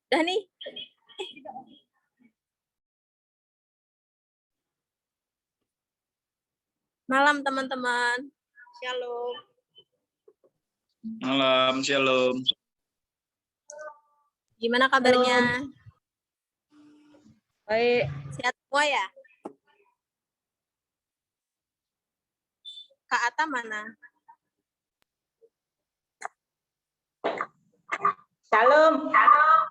Dah nih. Malam teman-teman. Shalom. Malam, shalom. Gimana kabarnya? Baik. Sehat semua ya? Kak Ata mana? Shalom. Shalom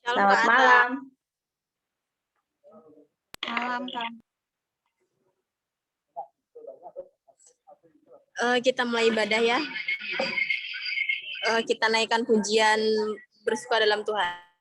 Selamat Kak Ata. malam. Malam, Kak. Kita mulai ibadah ya. Kita naikkan pujian bersuka dalam Tuhan.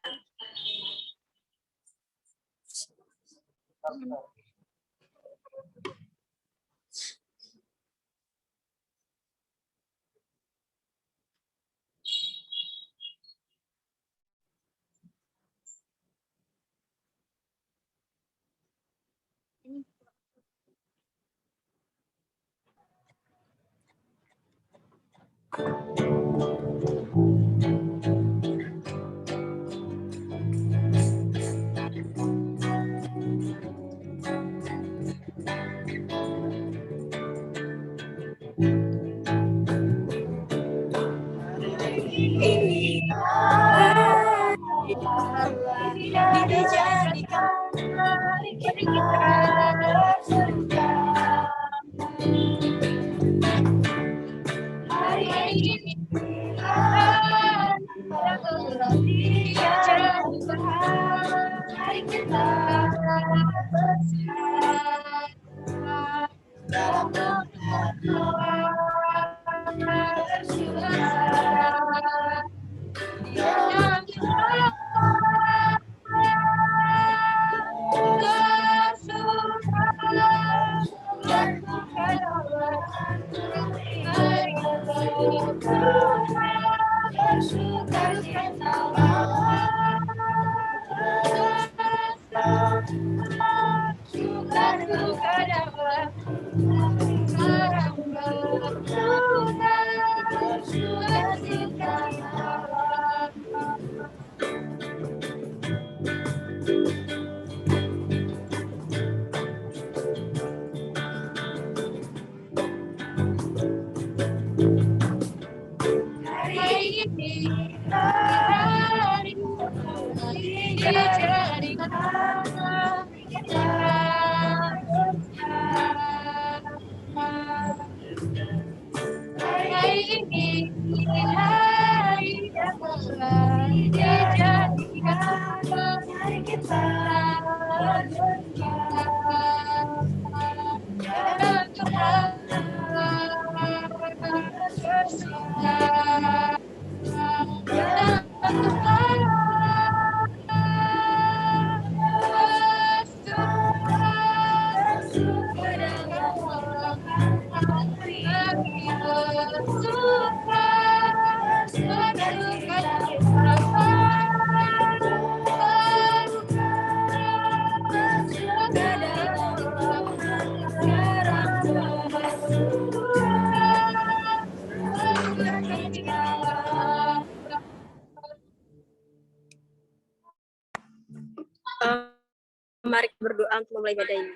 Mari berdoa untuk memulai ibadah ini.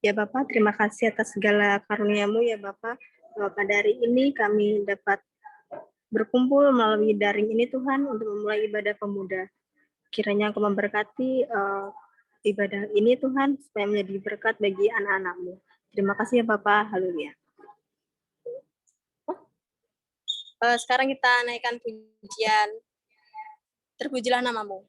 Ya Bapak, terima kasih atas segala karunia-Mu ya Bapak. Pada hari ini kami dapat berkumpul melalui daring ini Tuhan untuk memulai ibadah pemuda. Kiranya Engkau memberkati ibadah ini Tuhan supaya menjadi berkat bagi anak-anak-Mu. Terima kasih ya Bapak. Haleluya. Sekarang kita naikkan pujian. Terpujilah nama-Mu.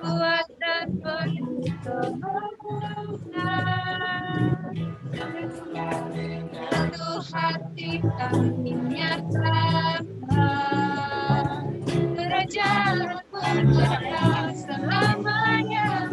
kuat dan penuh kemenangan. Satu hati kami nyatakan kerajaan berjaya selamanya.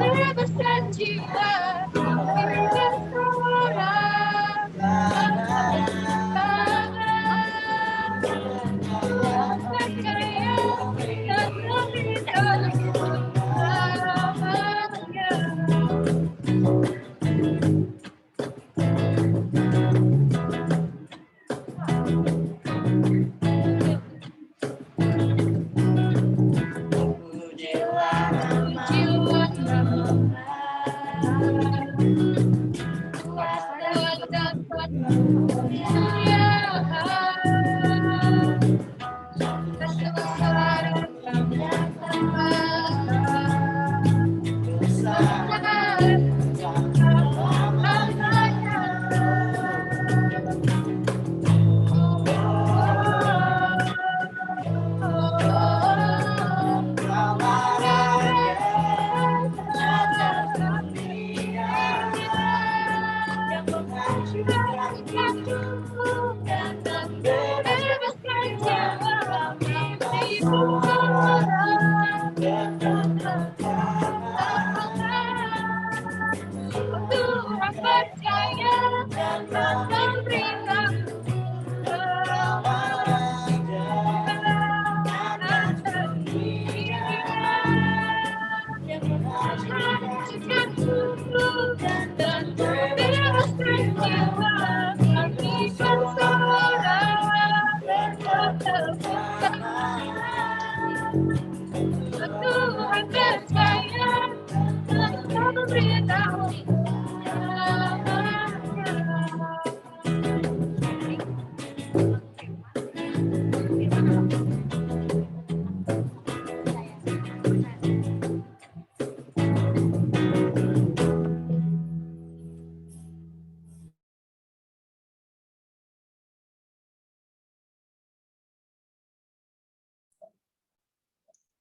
Bebaskan jiwa kami bersorak percaya dan beritahu selamanya. Jiwa kuat dan penuh kemuliaan. Kesengsaraan yang percaya dan memberikan dan bebaskan jiwa kami bersorak Tuhan percaya dan memberitahu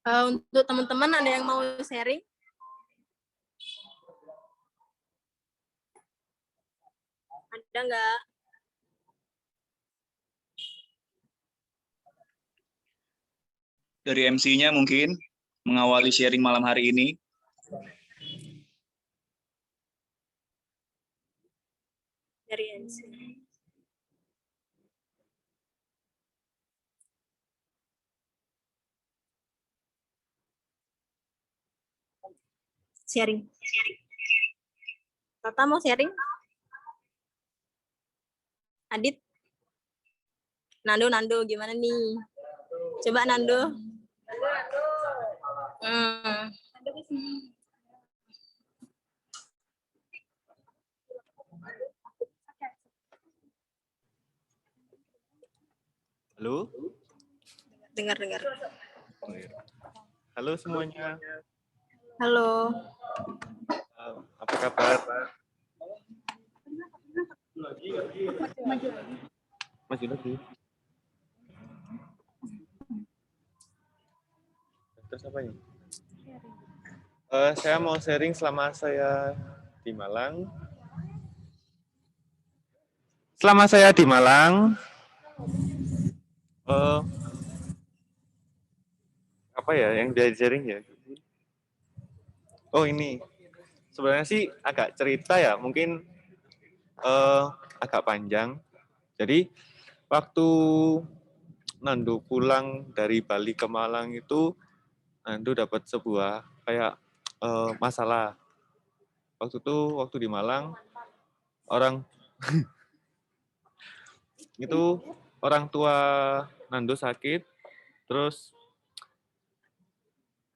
Untuk teman-teman ada yang mau sharing? Ada nggak? Dari MC-nya mungkin mengawali sharing malam hari ini. Dari MC. Sharing. Tata mau sharing? Adit? Nando gimana nih? Coba Nando. Halo? Dengar. Halo semuanya. Halo. Apa kabar? Maju lagi. Terus apa ini? Saya mau sharing selama saya di Malang. Selama saya di Malang, apa ya yang dia sharing ya? Oh ini, sebenarnya sih agak cerita ya, mungkin agak panjang. Jadi waktu Nando pulang dari Bali ke Malang itu, Nando dapat sebuah kayak masalah. Waktu di Malang, orang itu orang tua Nando sakit, terus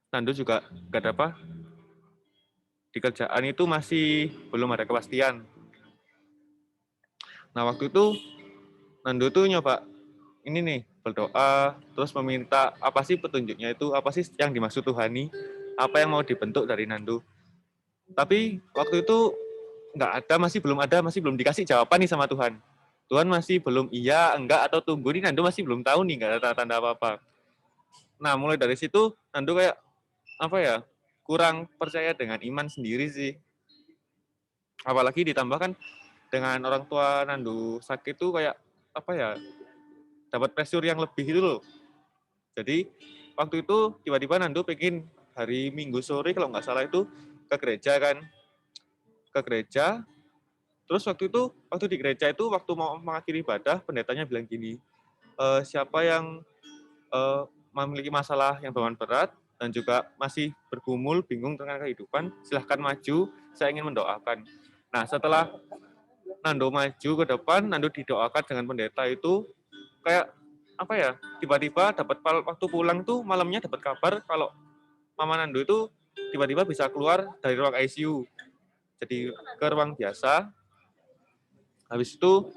Nando juga nggak ada apa, di kerjaan itu masih belum ada kepastian. Nah waktu itu Nando tuh nyoba ini nih berdoa terus meminta apa sih petunjuknya itu, apa sih yang dimaksud Tuhan nih, apa yang mau dibentuk dari Nando. Tapi waktu itu nggak ada, masih belum dikasih jawaban nih sama Tuhan. Tuhan masih belum iya, enggak, atau tunggu nih, Nando masih belum tahu nih, nggak ada tanda-tanda apa-apa. Nah, mulai dari situ Nando kayak apa ya, kurang percaya dengan iman sendiri sih. Apalagi ditambahkan dengan orang tua Nando sakit tuh kayak apa ya, dapat pressure yang lebih itu loh. Jadi waktu itu tiba-tiba Nando pengen hari Minggu sore kalau nggak salah itu ke gereja kan, ke gereja. Terus waktu di gereja itu waktu mau mengakhiri ibadah, pendetanya bilang gini, siapa yang memiliki masalah yang bawaan berat dan juga masih bergumul, bingung dengan kehidupan, silahkan maju, saya ingin mendoakan. Nah, setelah Nando maju ke depan, Nando didoakan dengan pendeta itu, kayak apa ya, tiba-tiba dapat waktu pulang tuh malamnya dapat kabar kalau Mama Nando itu tiba-tiba bisa keluar dari ruang ICU. Jadi ke ruang biasa. Habis itu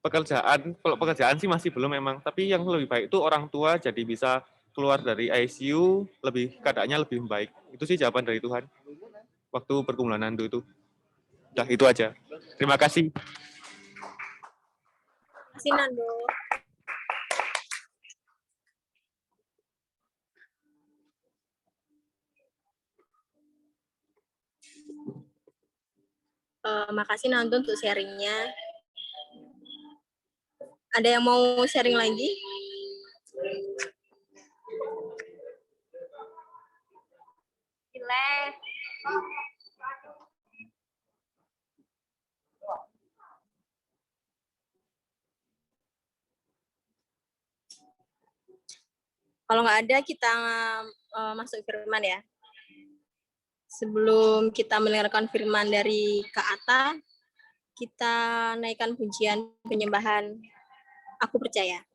kalau pekerjaan sih masih belum memang, tapi yang lebih baik itu orang tua jadi bisa keluar dari ICU, keadaannya lebih baik. Itu sih jawaban dari Tuhan waktu pergumulan Nando itu. Udah, itu aja. Terima kasih. Terima kasih Nando. Makasih Nando untuk sharingnya. Ada yang mau sharing lagi? Boleh. Kalau nggak ada, kita masuk firman ya. Sebelum kita mendengarkan firman dari Kak Atta, kita naikkan pujian penyembahan Aku Percaya.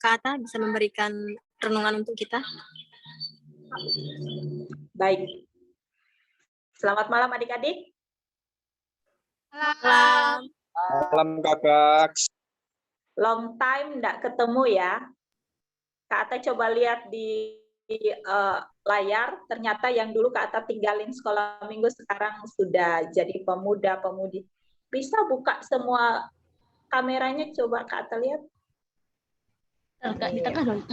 Kak Ata bisa memberikan renungan untuk kita. Baik. Selamat malam adik-adik. Salam. Salam kakak. Long time enggak ketemu ya. Kak Ata coba lihat di layar, ternyata yang dulu Kak Ata tinggalin sekolah minggu sekarang sudah jadi pemuda-pemudi. Bisa buka semua kameranya, coba Kak Ata lihat. Kak, di tengah dong.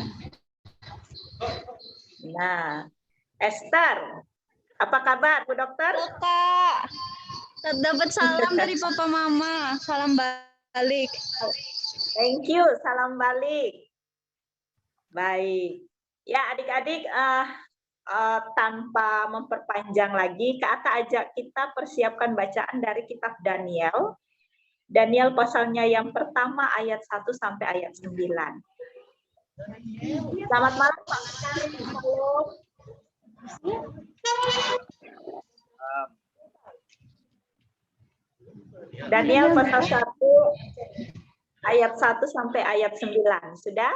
Nah, Esther, apa kabar Bu Dokter? Kak, dapat salam dari papa mama. Salam balik. Thank you, salam balik. Baik. Ya adik-adik, tanpa memperpanjang lagi, Kak Ata ajak kita persiapkan bacaan dari kitab Daniel. Daniel pasalnya yang pertama ayat 1 sampai ayat 9. Selamat malam Pak Karin. Halo. Daniel pasal 1 ayat 1 sampai ayat 9. Sudah?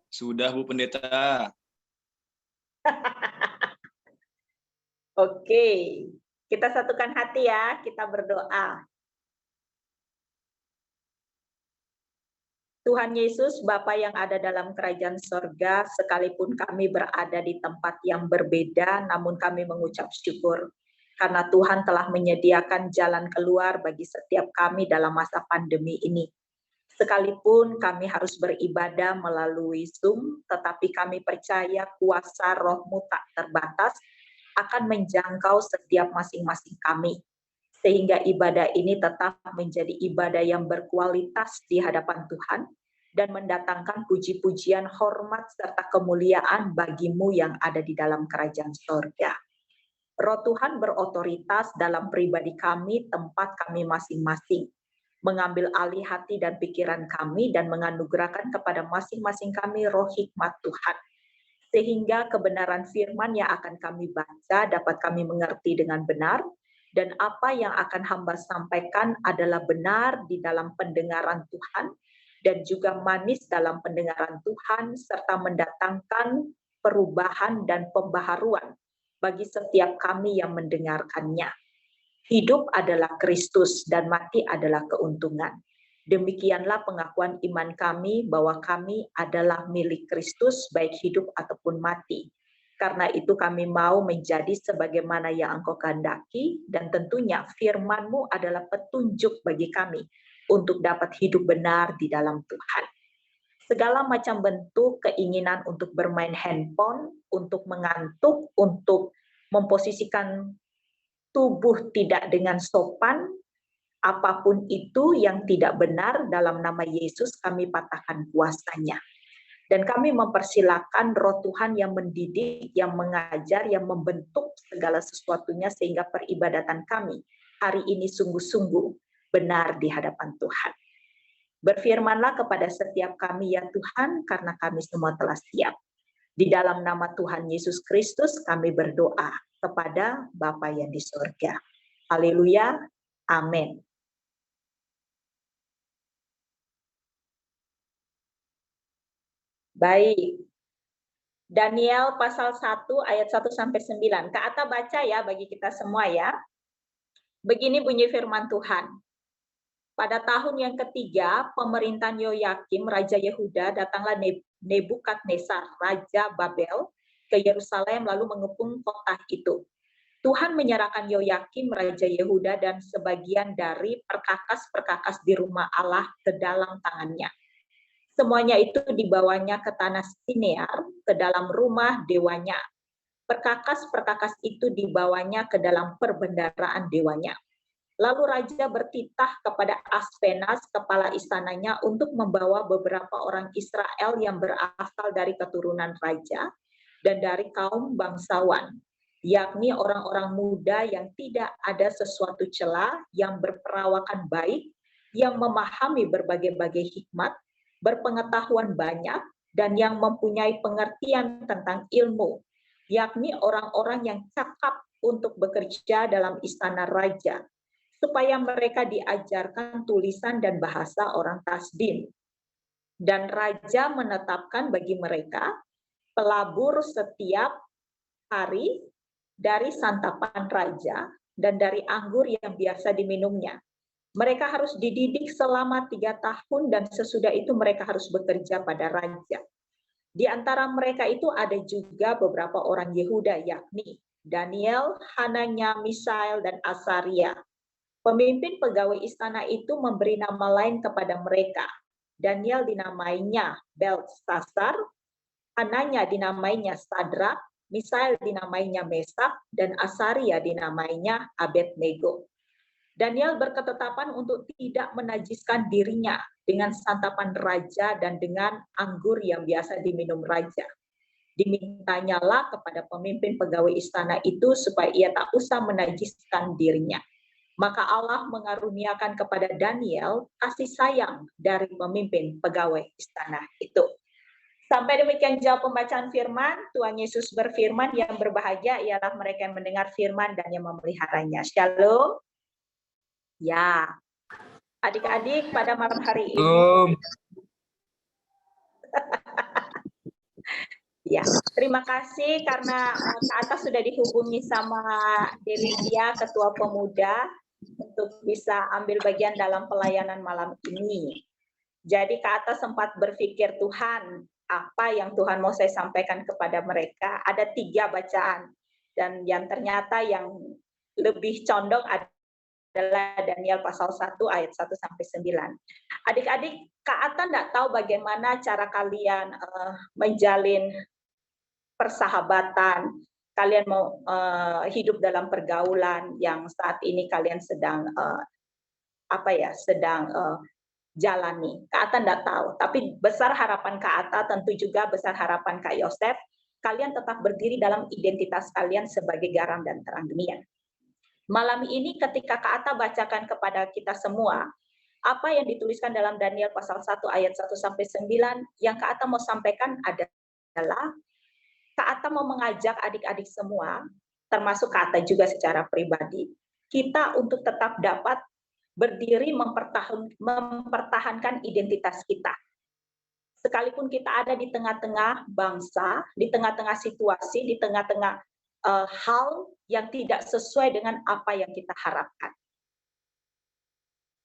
Sudah Bu Pendeta. Oke. Kita satukan hati ya, kita berdoa. Tuhan Yesus, Bapa yang ada dalam kerajaan sorga, sekalipun kami berada di tempat yang berbeda, namun kami mengucap syukur. Karena Tuhan telah menyediakan jalan keluar bagi setiap kami dalam masa pandemi ini. Sekalipun kami harus beribadah melalui Zoom, tetapi kami percaya kuasa Roh-Mu tak terbatas akan menjangkau setiap masing-masing kami. Sehingga ibadah ini tetap menjadi ibadah yang berkualitas di hadapan Tuhan dan mendatangkan puji-pujian, hormat, serta kemuliaan bagimu yang ada di dalam kerajaan sorga. Roh Tuhan berotoritas dalam pribadi kami, tempat kami masing-masing, mengambil alih hati dan pikiran kami dan menganugerahkan kepada masing-masing kami roh hikmat Tuhan. Sehingga kebenaran firman yang akan kami baca dapat kami mengerti dengan benar, dan apa yang akan hamba sampaikan adalah benar di dalam pendengaran Tuhan, dan juga manis dalam pendengaran Tuhan, serta mendatangkan perubahan dan pembaharuan bagi setiap kami yang mendengarkannya. Hidup adalah Kristus dan mati adalah keuntungan. Demikianlah pengakuan iman kami bahwa kami adalah milik Kristus baik hidup ataupun mati. Karena itu kami mau menjadi sebagaimana yang Engkau kehendaki, dan tentunya firman-Mu adalah petunjuk bagi kami untuk dapat hidup benar di dalam Tuhan. Segala macam bentuk keinginan untuk bermain handphone, untuk mengantuk, untuk memposisikan tubuh tidak dengan sopan, apapun itu yang tidak benar, dalam nama Yesus kami patahkan kuasanya. Dan kami mempersilakan Roh Tuhan yang mendidik, yang mengajar, yang membentuk segala sesuatunya sehingga peribadatan kami hari ini sungguh-sungguh benar di hadapan Tuhan. Berfirmanlah kepada setiap kami ya Tuhan, karena kami semua telah siap. Di dalam nama Tuhan Yesus Kristus kami berdoa kepada Bapa yang di surga. Haleluya. Amin. Baik. Daniel pasal 1 ayat 1 sampai 9. Kak Ata baca ya bagi kita semua ya. Begini bunyi firman Tuhan. Pada tahun yang ketiga pemerintahan Yoyakim Raja Yehuda, datanglah Nebukadnezar Raja Babel ke Yerusalem lalu mengepung kota itu. Tuhan menyerahkan Yoyakim Raja Yehuda dan sebagian dari perkakas-perkakas di rumah Allah ke dalam tangannya. Semuanya itu dibawanya ke tanah Sinear, ke dalam rumah dewanya. Perkakas-perkakas itu dibawanya ke dalam perbendaharaan dewanya. Lalu raja bertitah kepada Aspenas, kepala istananya, untuk membawa beberapa orang Israel yang berasal dari keturunan raja dan dari kaum bangsawan, yakni orang-orang muda yang tidak ada sesuatu celah, yang berperawakan baik, yang memahami berbagai-bagai hikmat, berpengetahuan banyak, dan yang mempunyai pengertian tentang ilmu, yakni orang-orang yang cakap untuk bekerja dalam istana raja. supaya mereka diajarkan tulisan dan bahasa orang Kasdim. Dan raja menetapkan bagi mereka pelabur setiap hari dari santapan raja dan dari anggur yang biasa diminumnya. Mereka harus dididik selama 3 tahun dan sesudah itu mereka harus bekerja pada raja. Di antara mereka itu ada juga beberapa orang Yehuda, yakni Daniel, Hananya, Misael, dan Asaria. Pemimpin pegawai istana itu memberi nama lain kepada mereka. Daniel dinamainya Belteshazzar, Hananya dinamainya Sadrak, Misael dinamainya Mesak, dan Asaria dinamainya Abednego. Daniel berketetapan untuk tidak menajiskan dirinya dengan santapan raja dan dengan anggur yang biasa diminum raja. Dimintanyalah kepada pemimpin pegawai istana itu supaya ia tak usah menajiskan dirinya. Maka Allah mengaruniakan kepada Daniel kasih sayang dari pemimpin pegawai istana itu. Sampai demikian jawab pembacaan firman. Tuhan Yesus berfirman, yang berbahagia ialah mereka yang mendengar firman dan yang memeliharanya. Shalom. Ya, adik-adik pada malam hari ini. Ya, terima kasih karena Kak Atta sudah dihubungi sama Delia, Ketua Pemuda, untuk bisa ambil bagian dalam pelayanan malam ini. Jadi Kak Atta sempat berpikir, Tuhan, apa yang Tuhan mau saya sampaikan kepada mereka? Ada 3 bacaan, dan yang ternyata yang lebih condong adalah Daniel pasal 1 ayat 1 sampai 9. Adik-adik, Kak Atta enggak tahu bagaimana cara kalian menjalin persahabatan, kalian mau hidup dalam pergaulan yang saat ini kalian sedang jalani. Kak Atta enggak tahu, tapi besar harapan Kak Atta, tentu juga besar harapan Kak Yosef, kalian tetap berdiri dalam identitas kalian sebagai garam dan terang dunia. Malam ini ketika Kak Atta bacakan kepada kita semua, apa yang dituliskan dalam Daniel pasal 1 ayat 1 sampai 9, yang Kak Atta mau sampaikan adalah, Kak Atta mau mengajak adik-adik semua, termasuk Kak Atta juga secara pribadi, kita untuk tetap dapat berdiri mempertahankan identitas kita. Sekalipun kita ada di tengah-tengah bangsa, di tengah-tengah situasi, di tengah-tengah hal yang tidak sesuai dengan apa yang kita harapkan.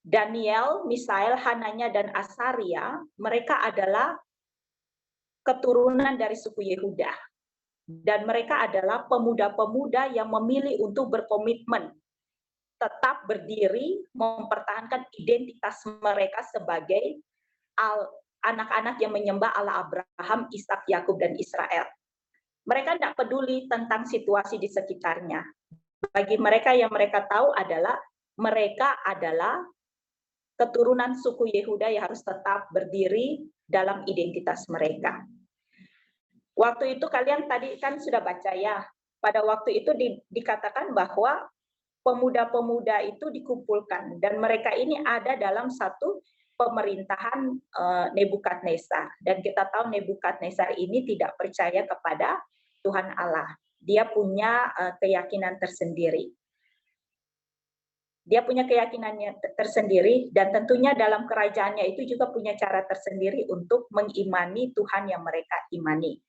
Daniel, Misael, Hananya, dan Asaria, mereka adalah keturunan dari suku Yehuda. Dan mereka adalah pemuda-pemuda yang memilih untuk berkomitmen, tetap berdiri, mempertahankan identitas mereka sebagai anak-anak yang menyembah Allah Abraham, Ishak, Yakub, dan Israel. Mereka tidak peduli tentang situasi di sekitarnya. Bagi mereka yang mereka tahu adalah mereka adalah keturunan suku Yehuda yang harus tetap berdiri dalam identitas mereka. Waktu itu kalian tadi kan sudah baca ya, pada waktu itu dikatakan bahwa pemuda-pemuda itu dikumpulkan dan mereka ini ada dalam satu pemerintahan Nebukadnezar, dan kita tahu Nebukadnezar ini tidak percaya kepada Tuhan Allah. Dia punya keyakinan tersendiri. Dia punya keyakinannya tersendiri, dan tentunya dalam kerajaannya itu juga punya cara tersendiri untuk mengimani Tuhan yang mereka imani.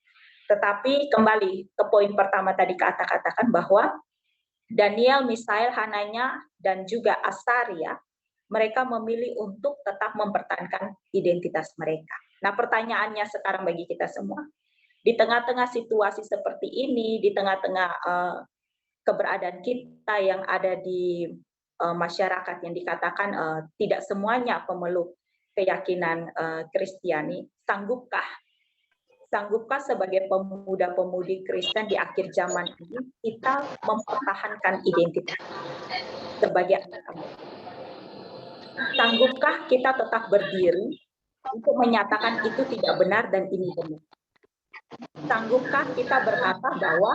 Tetapi kembali ke poin pertama tadi katakan bahwa Daniel, Misael, Hananya, dan juga Asaria, mereka memilih untuk tetap mempertahankan identitas mereka. Nah, pertanyaannya sekarang bagi kita semua, di tengah-tengah situasi seperti ini, di tengah-tengah keberadaan kita yang ada di masyarakat yang dikatakan tidak semuanya pemeluk keyakinan Kristiani, sanggupkah sebagai pemuda-pemudi Kristen di akhir zaman ini kita mempertahankan identitas sebagai anak-anak? Sanggupkah kita tetap berdiri untuk menyatakan itu tidak benar dan ini benar? Sanggupkah kita berkata bahwa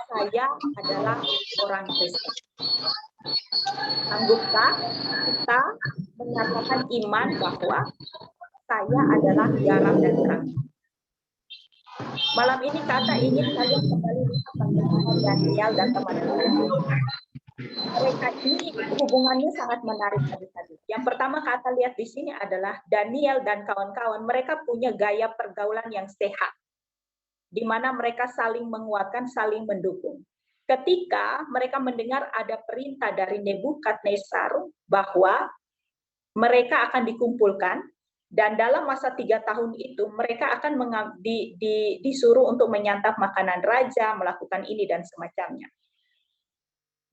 saya adalah orang Kristen? Sanggupkah kita menyatakan iman bahwa saya adalah garam dan terang? Malam ini kata ingin kalian kembali lihat bagaimana Daniel dan teman-teman Mereka ini hubungannya sangat menarik tadi. Yang pertama kata lihat di sini adalah Daniel dan kawan-kawan, mereka punya gaya pergaulan yang sehat, di mana mereka saling menguatkan, saling mendukung. Ketika mereka mendengar ada perintah dari Nebukadnezar bahwa mereka akan dikumpulkan, dan dalam masa 3 tahun itu mereka akan disuruh untuk menyantap makanan raja, melakukan ini dan semacamnya.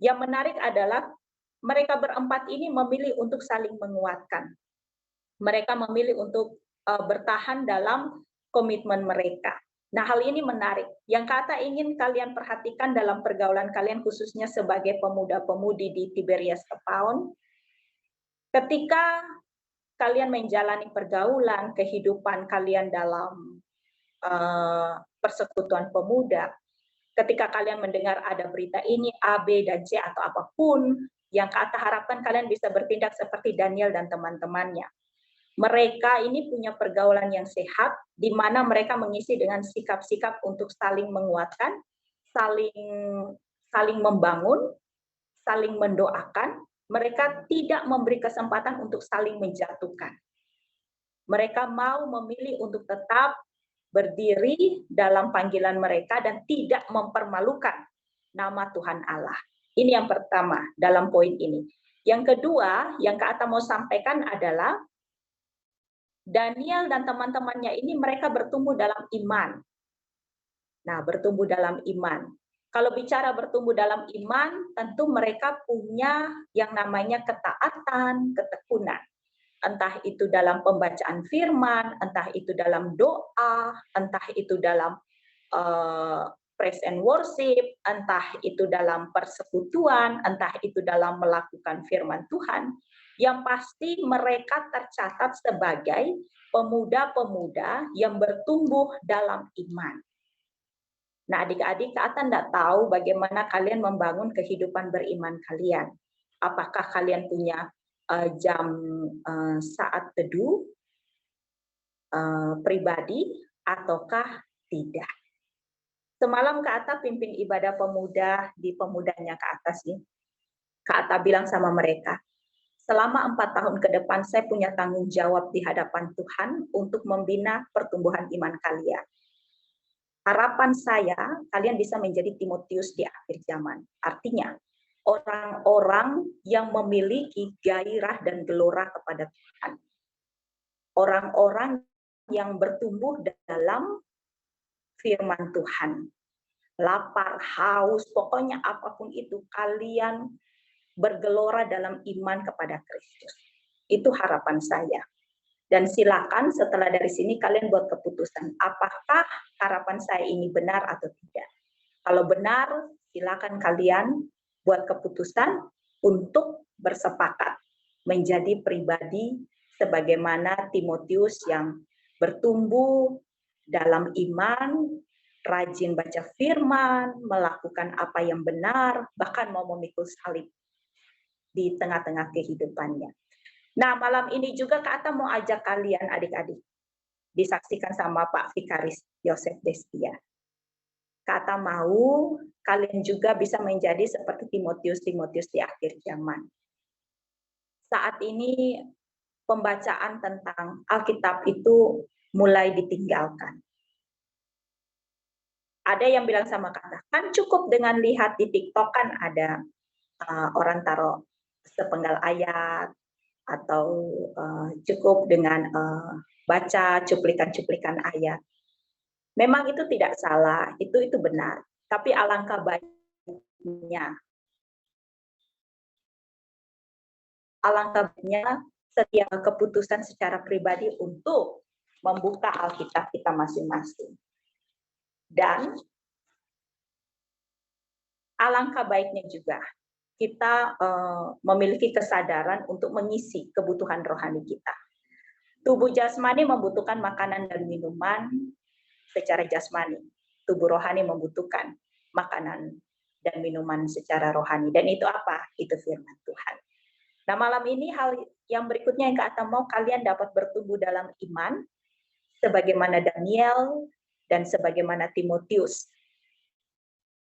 Yang menarik adalah mereka berempat ini memilih untuk saling menguatkan. Mereka memilih untuk bertahan dalam komitmen mereka. Nah, hal ini menarik. Yang kata ingin kalian perhatikan dalam pergaulan kalian, khususnya sebagai pemuda-pemudi di Tiberias Kepaun, ketika kalian menjalani pergaulan, kehidupan kalian dalam persekutuan pemuda, ketika kalian mendengar ada berita ini, A, B, dan C, atau apapun, yang kata harapkan kalian bisa bertindak seperti Daniel dan teman-temannya. Mereka ini punya pergaulan yang sehat, di mana mereka mengisi dengan sikap-sikap untuk saling menguatkan, saling membangun, saling mendoakan. Mereka tidak memberi kesempatan untuk saling menjatuhkan. Mereka mau memilih untuk tetap berdiri dalam panggilan mereka dan tidak mempermalukan nama Tuhan Allah. Ini yang pertama dalam poin ini. Yang kedua, yang Kak Atta mau sampaikan adalah Daniel dan teman-temannya ini mereka bertumbuh dalam iman. Nah, bertumbuh dalam iman. Kalau bicara bertumbuh dalam iman, tentu mereka punya yang namanya ketaatan, ketekunan. Entah itu dalam pembacaan firman, entah itu dalam doa, entah itu dalam praise and worship, entah itu dalam persekutuan, entah itu dalam melakukan firman Tuhan. Yang pasti mereka tercatat sebagai pemuda-pemuda yang bertumbuh dalam iman. Nah, adik-adik, Kak Atta tidak tahu bagaimana kalian membangun kehidupan beriman kalian. Apakah kalian punya jam saat teduh pribadi ataukah tidak? Semalam Kak Atta pimpin ibadah pemuda di pemudanya Kak Atta sih. Kak Atta bilang sama mereka, selama 4 tahun ke depan saya punya tanggung jawab di hadapan Tuhan untuk membina pertumbuhan iman kalian. Harapan saya, kalian bisa menjadi Timotius di akhir zaman. Artinya, orang-orang yang memiliki gairah dan gelora kepada Tuhan. Orang-orang yang bertumbuh dalam firman Tuhan. Lapar, haus, pokoknya apapun itu, kalian bergelora dalam iman kepada Kristus. Itu harapan saya. Dan silakan setelah dari sini kalian buat keputusan. Apakah harapan saya ini benar atau tidak? Kalau benar, silakan kalian buat keputusan untuk bersepakat menjadi pribadi sebagaimana Timotius yang bertumbuh dalam iman, rajin baca firman, melakukan apa yang benar, bahkan mau memikul salib di tengah-tengah kehidupannya. Nah, malam ini juga Kak Atta mau ajak kalian adik-adik disaksikan sama Pak Vikaris Yosef Destia. Kak Atta mau kalian juga bisa menjadi seperti Timotius di akhir zaman. Saat ini pembacaan tentang Alkitab itu mulai ditinggalkan. Ada yang bilang sama Kak Atta, kan cukup dengan lihat di TikTok kan ada orang taruh sepenggal ayat, atau cukup dengan baca cuplikan-cuplikan ayat. Memang itu tidak salah, itu benar. Tapi alangkah baiknya setiap keputusan secara pribadi untuk membuka Alkitab kita masing-masing. Dan alangkah baiknya juga kita memiliki kesadaran untuk mengisi kebutuhan rohani kita. Tubuh jasmani membutuhkan makanan dan minuman secara jasmani. Tubuh rohani membutuhkan makanan dan minuman secara rohani. Dan itu apa? Itu firman Tuhan. Nah, malam ini hal yang berikutnya yang Kak Atta mau kalian dapat bertumbuh dalam iman, sebagaimana Daniel dan sebagaimana Timotius.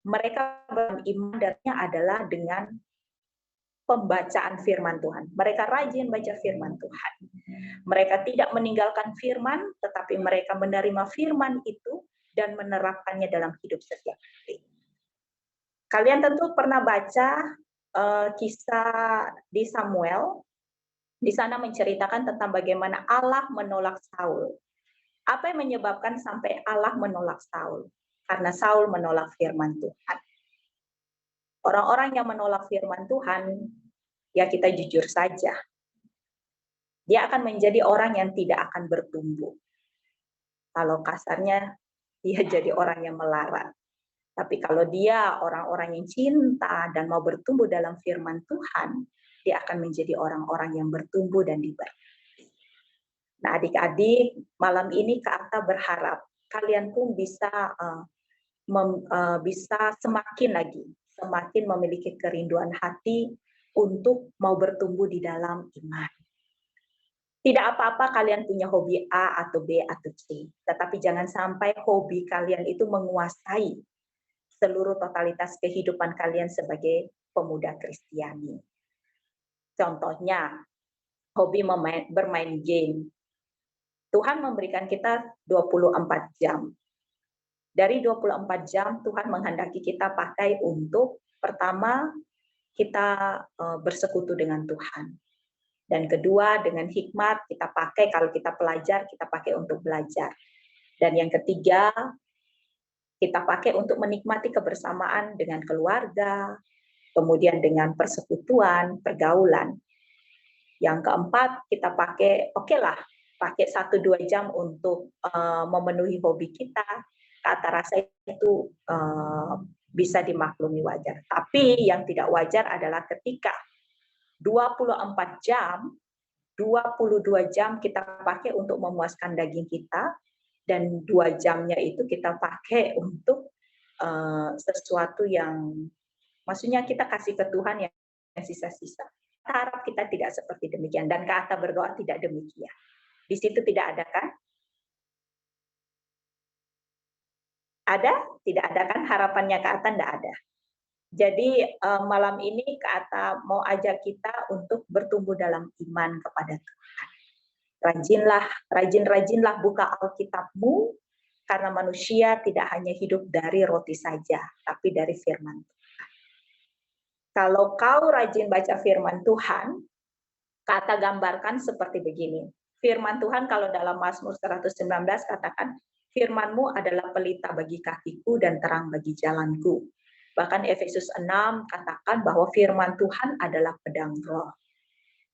Mereka beriman adalah dengan pembacaan firman Tuhan. Mereka rajin baca firman Tuhan. Mereka tidak meninggalkan firman, tetapi mereka menerima firman itu dan menerapkannya dalam hidup setiap hari. Kalian tentu pernah baca kisah di Samuel. Di sana menceritakan tentang bagaimana Allah menolak Saul. Apa yang menyebabkan sampai Allah menolak Saul? Karena Saul menolak firman Tuhan. Orang-orang yang menolak firman Tuhan, ya kita jujur saja, dia akan menjadi orang yang tidak akan bertumbuh. Kalau kasarnya, dia jadi orang yang melarat. Tapi kalau dia orang-orang yang cinta dan mau bertumbuh dalam firman Tuhan, dia akan menjadi orang-orang yang bertumbuh dan diberkati. Nah, adik-adik, malam ini Kak Atta berharap kalian pun bisa semakin memiliki kerinduan hati untuk mau bertumbuh di dalam iman. Tidak apa-apa kalian punya hobi A atau B atau C, tetapi jangan sampai hobi kalian itu menguasai seluruh totalitas kehidupan kalian sebagai pemuda Kristiani. Contohnya, hobi bermain game. Tuhan memberikan kita 24 jam. Dari 24 jam, Tuhan menghendaki kita pakai untuk, pertama, kita bersekutu dengan Tuhan. Dan kedua, dengan hikmat kita pakai, kalau kita pelajar, kita pakai untuk belajar. Dan yang ketiga, kita pakai untuk menikmati kebersamaan dengan keluarga, kemudian dengan persekutuan, pergaulan. Yang keempat, kita pakai, pakai 1-2 jam untuk memenuhi hobi kita. Kata rasa itu bisa dimaklumi wajar. Tapi yang tidak wajar adalah ketika 24 jam, 22 jam kita pakai untuk memuaskan daging kita, dan 2 jamnya itu kita pakai untuk sesuatu yang, maksudnya kita kasih ke Tuhan yang sisa-sisa. Kita harap kita tidak seperti demikian, dan kata berdoa tidak demikian. Di situ tidak ada kan? Ada? Tidak ada kan? Harapannya Kak Atta tidak ada. Jadi malam ini Kak Atta mau ajak kita untuk bertumbuh dalam iman kepada Tuhan. Rajin-rajinlah buka Alkitabmu, karena manusia tidak hanya hidup dari roti saja, tapi dari firman Tuhan. Kalau kau rajin baca firman Tuhan, Kak Atta gambarkan seperti begini. Firman Tuhan kalau dalam Mazmur 119 katakan, firman-Mu adalah pelita bagi kakiku dan terang bagi jalanku. Bahkan Efesus 6 katakan bahwa firman Tuhan adalah pedang roh.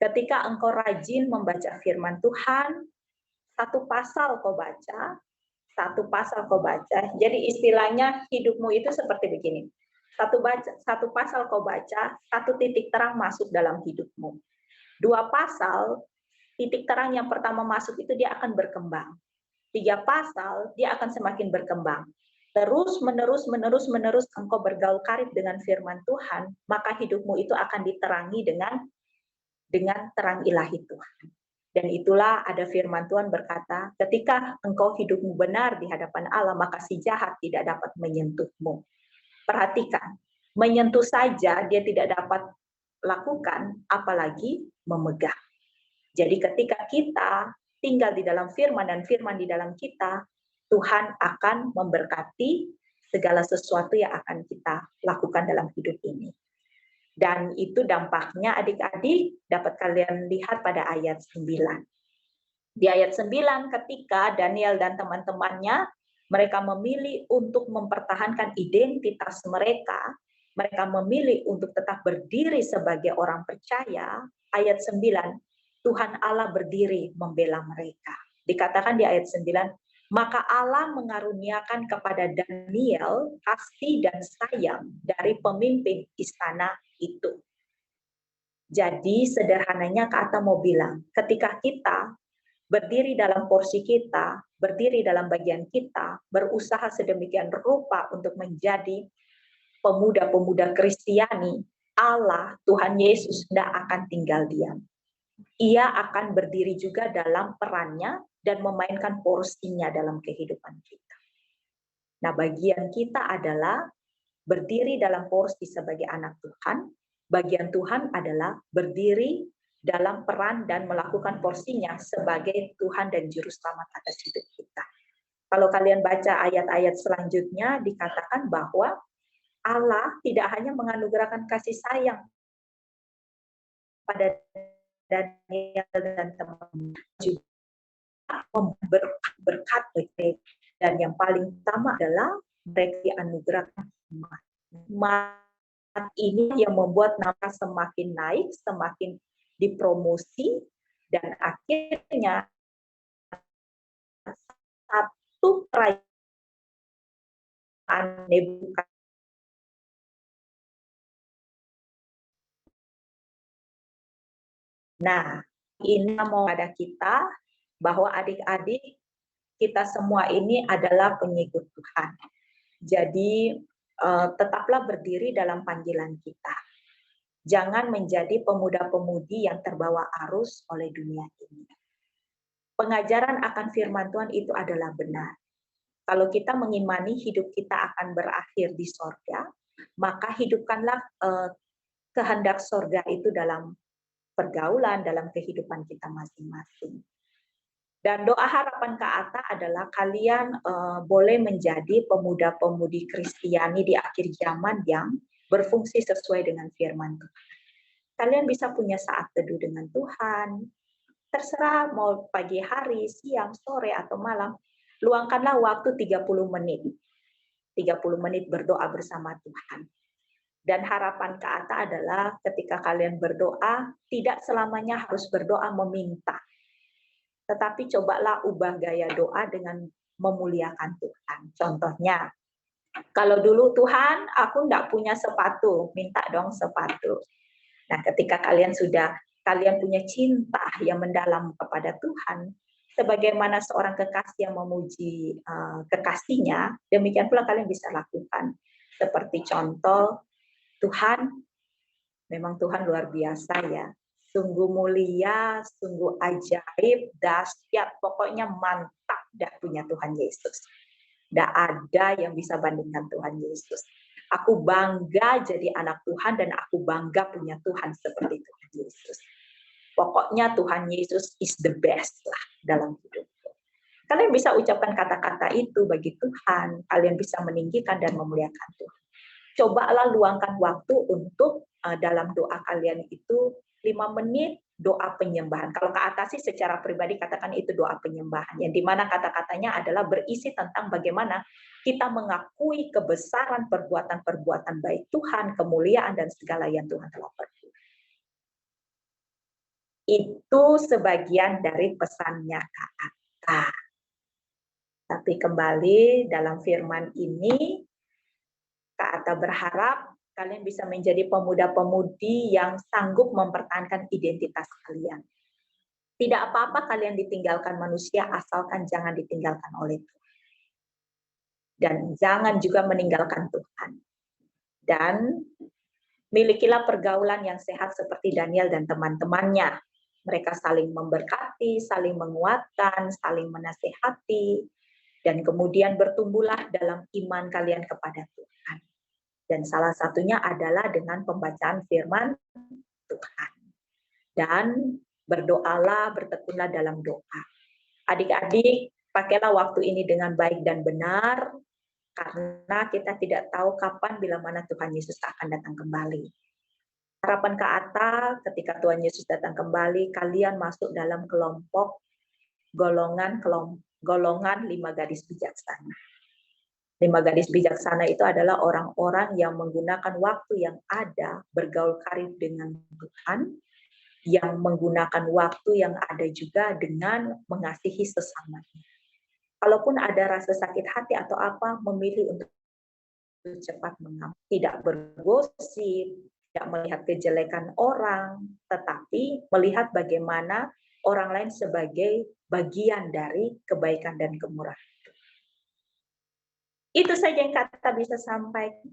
Ketika engkau rajin membaca firman Tuhan, satu pasal kau baca, jadi istilahnya hidupmu itu seperti begini. Satu pasal kau baca, satu titik terang masuk dalam hidupmu. 2 pasal, titik terang yang pertama masuk itu dia akan berkembang. 3 pasal, dia akan semakin berkembang. Terus menerus engkau bergaul karib dengan firman Tuhan, maka hidupmu itu akan diterangi dengan terang ilahi Tuhan. Dan itulah ada firman Tuhan berkata, ketika engkau hidupmu benar di hadapan Allah, maka si jahat tidak dapat menyentuhmu. Perhatikan, menyentuh saja dia tidak dapat lakukan, apalagi memegang. Jadi ketika kita tinggal di dalam firman dan firman di dalam kita, Tuhan akan memberkati segala sesuatu yang akan kita lakukan dalam hidup ini. Dan itu dampaknya adik-adik dapat kalian lihat pada ayat 9. Di ayat 9 ketika Daniel dan teman-temannya, mereka memilih untuk mempertahankan identitas mereka, mereka memilih untuk tetap berdiri sebagai orang percaya, ayat 9, Tuhan Allah berdiri membela mereka. Dikatakan di ayat 9, maka Allah mengaruniakan kepada Daniel kasih dan sayang dari pemimpin istana itu. Jadi sederhananya Kak Atta mau bilang, ketika kita berdiri dalam porsi kita, berdiri dalam bagian kita, berusaha sedemikian rupa untuk menjadi pemuda-pemuda Kristiani, Allah, Tuhan Yesus tidak akan tinggal diam. Ia akan berdiri juga dalam perannya dan memainkan porsinya dalam kehidupan kita. Nah, bagian kita adalah berdiri dalam porsi sebagai anak Tuhan bagian Tuhan adalah berdiri dalam peran dan melakukan porsinya sebagai Tuhan dan Juru Selamat atas hidup kita. Kalau kalian baca ayat-ayat selanjutnya, dikatakan bahwa Allah tidak hanya menganugerahkan kasih sayang pada Daniel dan teman-teman, juga berkat mereka. Dan yang paling utama adalah mereka dianugerahkan hikmat. Ini yang membuat nama semakin naik, semakin dipromosi, dan akhirnya satu perayaan Nebukadnezar. Nah, ini mau ada kita bahwa adik-adik kita semua ini adalah pengikut Tuhan. Jadi tetaplah berdiri dalam panggilan kita. Jangan menjadi pemuda-pemudi yang terbawa arus oleh dunia ini. Pengajaran akan firman Tuhan itu adalah benar. Kalau kita mengimani hidup kita akan berakhir di sorga, maka hidupkanlah kehendak sorga itu dalam pergaulan, dalam kehidupan kita masing-masing. Dan doa harapan ke Atta adalah kalian boleh menjadi pemuda-pemudi Kristiani di akhir zaman yang berfungsi sesuai dengan firman Tuhan. Kalian bisa punya saat teduh dengan Tuhan, terserah mau pagi hari, siang, sore, atau malam, luangkanlah waktu 30 menit. 30 menit berdoa bersama Tuhan. Dan harapan ke Atta adalah ketika kalian berdoa, tidak selamanya harus berdoa meminta. Tetapi cobalah ubah gaya doa dengan memuliakan Tuhan. Contohnya, kalau dulu Tuhan, aku enggak punya sepatu, minta dong sepatu. Nah, ketika kalian punya cinta yang mendalam kepada Tuhan, sebagaimana seorang kekasih yang memuji kekasihnya, demikian pula kalian bisa lakukan. Seperti contoh, Tuhan, memang Tuhan luar biasa ya. Sungguh mulia, sungguh ajaib, dahsyat, pokoknya mantap dah punya Tuhan Yesus. Tidak ada yang bisa bandingkan Tuhan Yesus. Aku bangga jadi anak Tuhan dan aku bangga punya Tuhan seperti Tuhan Yesus. Pokoknya Tuhan Yesus is the best lah dalam hidupku. Kalian bisa ucapkan kata-kata itu bagi Tuhan. Kalian bisa meninggikan dan memuliakan Tuhan. Cobalah luangkan waktu untuk dalam doa kalian itu 5 menit doa penyembahan. Kalau ke atas sih secara pribadi katakan itu doa penyembahan. Yang dimana kata-katanya adalah berisi tentang bagaimana kita mengakui kebesaran perbuatan-perbuatan baik Tuhan, kemuliaan dan segala yang Tuhan telah perbuat. Itu sebagian dari pesannya Kak Atta. Tapi kembali dalam firman ini, Kak Atta berharap kalian bisa menjadi pemuda-pemudi yang sanggup mempertahankan identitas kalian. Tidak apa-apa kalian ditinggalkan manusia, asalkan jangan ditinggalkan oleh Tuhan. Dan jangan juga meninggalkan Tuhan. Dan milikilah pergaulan yang sehat seperti Daniel dan teman-temannya. Mereka saling memberkati, saling menguatkan, saling menasehati, dan kemudian bertumbuhlah dalam iman kalian kepada Tuhan. Dan salah satunya adalah dengan pembacaan firman Tuhan. Dan berdoalah, bertekunlah dalam doa. Adik-adik, pakailah waktu ini dengan baik dan benar, karena kita tidak tahu kapan bila mana Tuhan Yesus akan datang kembali. Harapan Kak Atta, ketika Tuhan Yesus datang kembali, kalian masuk dalam kelompok golongan 5 gadis bijaksana. 5 gadis bijaksana itu adalah orang-orang yang menggunakan waktu yang ada bergaul karib dengan Tuhan, yang menggunakan waktu yang ada juga dengan mengasihi sesamanya. Kalaupun ada rasa sakit hati atau apa, memilih untuk cepat mengampuni, tidak bergosip, tidak melihat kejelekan orang, tetapi melihat bagaimana orang lain sebagai bagian dari kebaikan dan kemurahan. Itu saja yang Kak bisa sampaikan.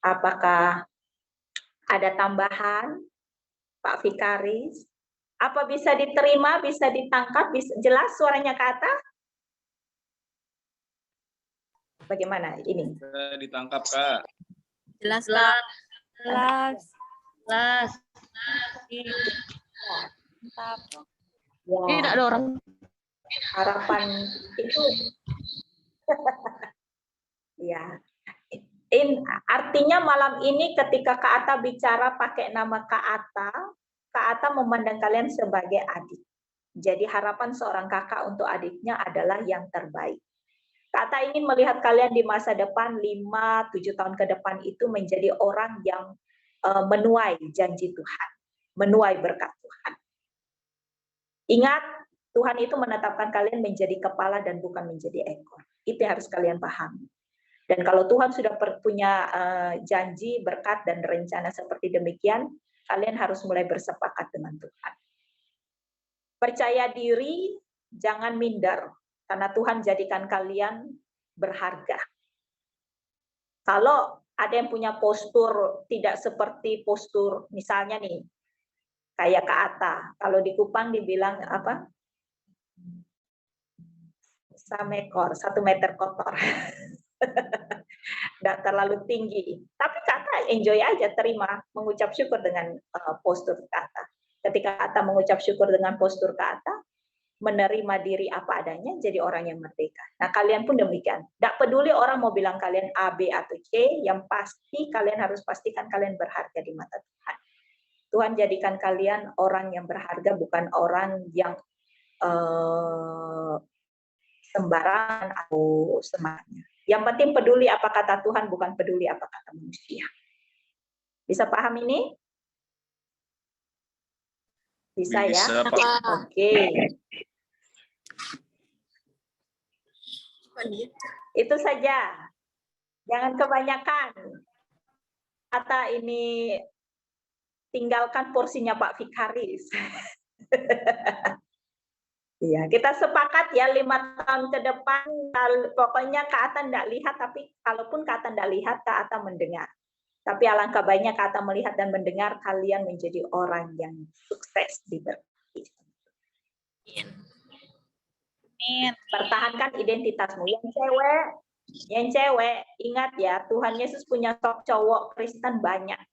Apakah ada tambahan, Pak Vikaris? Apa bisa diterima, bisa ditangkap, bisa jelas suaranya Kak Atta? Bagaimana ini? Bisa ditangkap, Kak. Jelas, Kak. Jelas. Kelas. Mantap. Ya, Tidak ada orang. harapan itu ya. Artinya malam ini ketika Kak Ata bicara pakai nama Kak Ata memandang kalian sebagai adik. Jadi harapan seorang kakak untuk adiknya adalah yang terbaik. Kak Ata ingin melihat kalian di masa depan 5-7 tahun ke depan itu menjadi orang yang menuai janji Tuhan, menuai berkat Tuhan. Ingat, Tuhan itu menetapkan kalian menjadi kepala dan bukan menjadi ekor. Itu yang harus kalian pahami. Dan kalau Tuhan sudah punya janji, berkat, dan rencana seperti demikian, kalian harus mulai bersepakat dengan Tuhan. Percaya diri, jangan minder, karena Tuhan jadikan kalian berharga. Kalau ada yang punya postur tidak seperti postur, misalnya nih, kayak Kak Ata, kalau di Kupang dibilang apa? Samekor, 1 meter kotor. Tidak terlalu tinggi. Tapi Kata enjoy aja, terima, mengucap syukur dengan postur Kata. Ketika Kata mengucap syukur dengan postur Kata, menerima diri apa adanya, jadi orang yang merdeka. Nah, kalian pun demikian. Tidak peduli orang mau bilang kalian A, B, atau C, yang pasti kalian harus pastikan kalian berharga di mata Tuhan. Tuhan jadikan kalian orang yang berharga, bukan orang yang sembarangan atau semuanya. Yang penting peduli apa kata Tuhan, bukan peduli apa kata manusia. Bisa paham ini? Bisa ya? Bisa, Pak. Oke. Itu saja. Jangan kebanyakan. Kata ini tinggalkan porsinya Pak Vikaris. Iya, kita sepakat ya 5 tahun ke depan, pokoknya Kak Ata tidak lihat, tapi kalaupun Kak Ata tidak lihat, Kak Ata mendengar. Tapi alangkah baiknya Kak Ata melihat dan mendengar, kalian menjadi orang yang sukses diberkati. Amin. Pertahankan identitasmu. Yang cewek, ingat ya, Tuhan Yesus punya stok cowok Kristen banyak.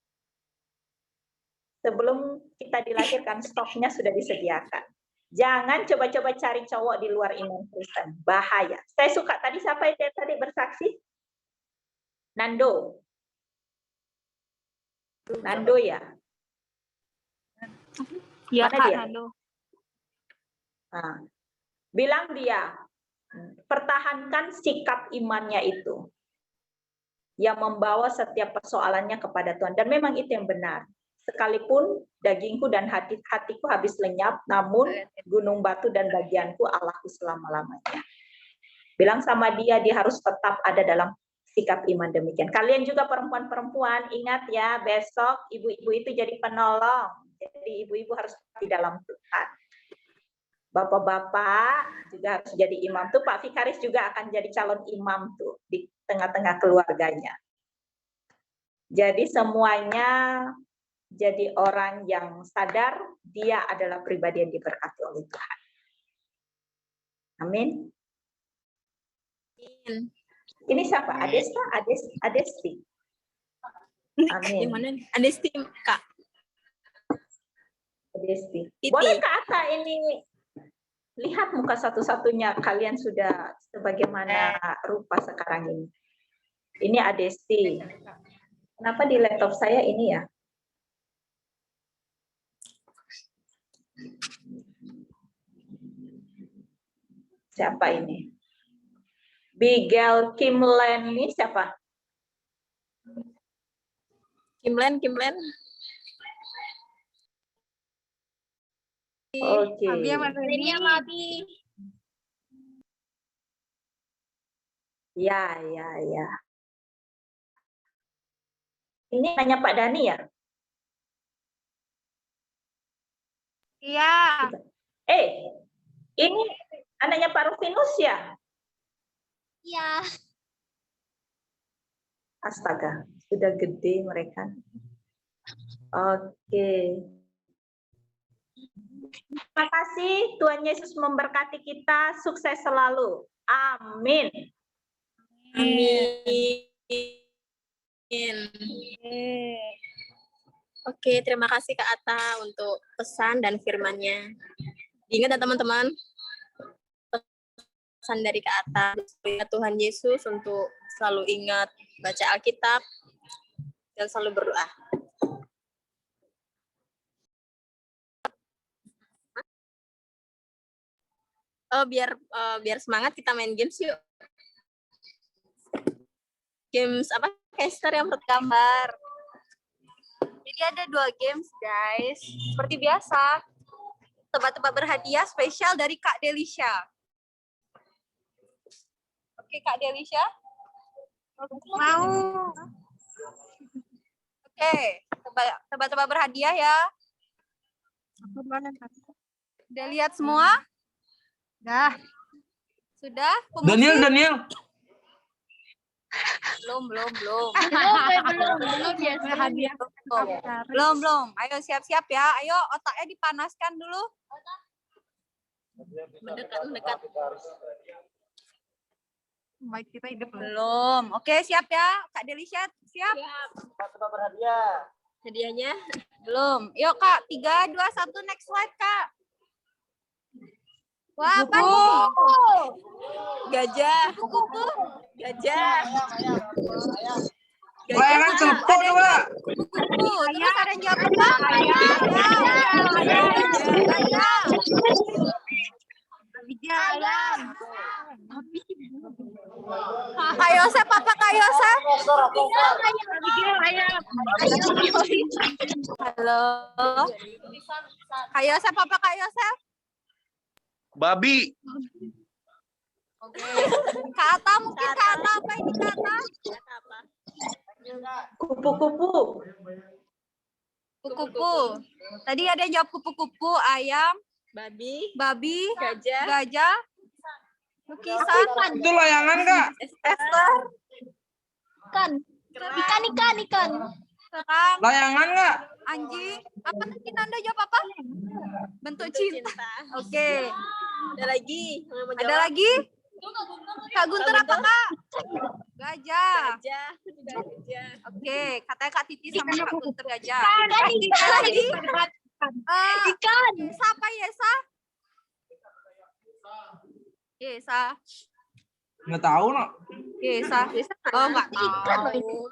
Sebelum kita dilahirkan, stoknya sudah disediakan. Jangan coba-coba cari cowok di luar iman Kristen. Bahaya. Saya suka tadi siapa yang tadi bersaksi? Nando. Nando ya? Ya, Mana Kak dia? Nando. Nah, bilang dia, pertahankan sikap imannya itu. Yang membawa setiap persoalannya kepada Tuhan. Dan memang itu yang benar. Sekalipun dagingku dan hatiku habis lenyap, namun gunung batu dan bagianku Allahku selama-lamanya. Bilang sama dia harus tetap ada dalam sikap iman demikian. Kalian juga perempuan-perempuan, ingat ya, besok ibu-ibu itu jadi penolong. Jadi ibu-ibu harus di dalam Tuhan. Bapak-bapak juga harus jadi imam tuh. Pak Vikaris juga akan jadi calon imam tuh di tengah-tengah keluarganya. Jadi semuanya jadi orang yang sadar dia adalah pribadi yang diberkati oleh Tuhan. Amin. Ini siapa? Adesti. Amin. Gimana nih? Adesti, Kak. Adesti. Titi. Boleh Kak Ata ini lihat muka satu-satunya, kalian sudah sebagaimana rupa sekarang ini. Ini Adesti. Kenapa di laptop saya ini ya? Siapa ini? Bigel Kimlen ini siapa? Kimlen. Oke. Ya. Ini nanya Pak Dani ya? Iya. Ini anaknya Pak Rufinus ya? Iya. Astaga, sudah gede mereka. Oke. Terima kasih, Tuhan Yesus memberkati kita, sukses selalu. Amin. Amin. Oke, terima kasih Kak Ata untuk pesan dan firman-Nya. Ingat ya teman-teman, pesan dari Kak Ata, ingat Tuhan Yesus untuk selalu ingat baca Alkitab dan selalu berdoa. Biar semangat kita main games yuk. Games apa? Caster yang bergambar. Jadi ada 2 games guys. Seperti biasa. Tebak-tebak berhadiah spesial dari Kak Delisha. Oke Kak Delisha. Mau. Oke, tebak-tebak berhadiah ya. Udah lihat semua? Dah. Sudah? Daniel. Belum ya. Hadiah. Belum. Ayo siap-siap ya. Ayo otaknya dipanaskan dulu. Mendekat. Baik kita hidup. Belum. Oke, siap ya. Kak Delisha, siap? Hadiahnya? Belum. Yuk Kak, 3, 2, 1, next slide Kak. Wah, apa nih? Gajah. Kupu-kupu. Gajah. Layangan celepok coba. Kupu-kupu. Terus ada yang jawab apa? Gajah. Kak Yosef, apa Kak Yosef? Halo. Kak Yosef, apa Kak Yosef? Babi. Oke. Kak Ata, mungkin Kak Ata apa ini Kak Ata? Kupu-kupu. Kupu-kupu. Tadi ada yang jawab kupu-kupu, ayam, babi, gajah, lukisan, Itu layangan Kak. Esther, Ikan. serang, Layangan Kak. anjing. Apa tadi Nanda jawab apa? Bentuk cinta. Oke. Ada lagi? Kak Guntur apa Kak? Gajah. Oke, katanya Kak Titi sama Kak Guntur gajah. Lagi? Ikan. Yesa apa Yesa? Yesa. Nggak tahu nak. Yesa. Oh, nggak tahu.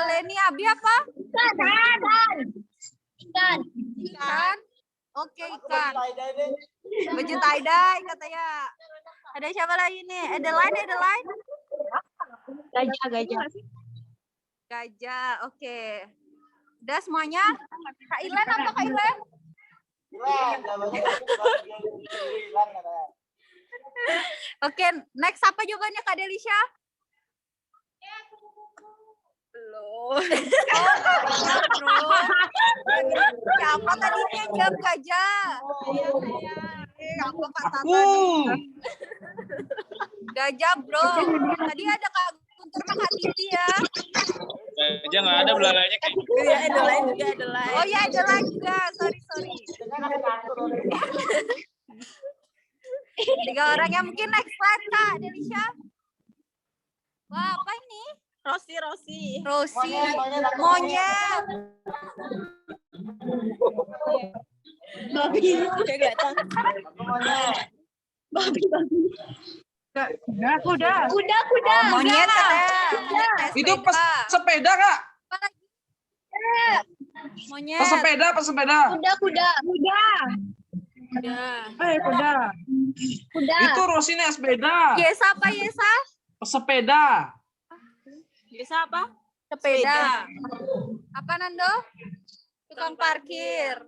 Leni Abi apa? Ikan. Oke, ikan. Baju tie-dye katanya. Ada siapa lagi nih? Adeline. Gajah. Oke. Udah semuanya? Kak Ilen apa Kak Ilen? Oke, next apa jawabannya Kak Delisha? Belum. Siapa tadi yang jawab gajah? Apa Kak Tata? Gajah bro. Tadi ada Kak Guntur sama Kak Titi ya. Gajah nggak ada belalainya. Iya, ada lain juga, ada lain. Oh iya, ada lain juga. Sorry. 3 orang yang mungkin next slide Kak Delisha. Wah, apa ini? Rosi. Monyet. Babi. Kuda. Monyet katanya. Itu pesepeda Kak. Monyet. Pesepeda. Kuda. Itu Rosi naik sepeda. Yesa apa Yesa? Pesepeda. Yesa apa? Sepeda. Apa Nando? Tukang parkir.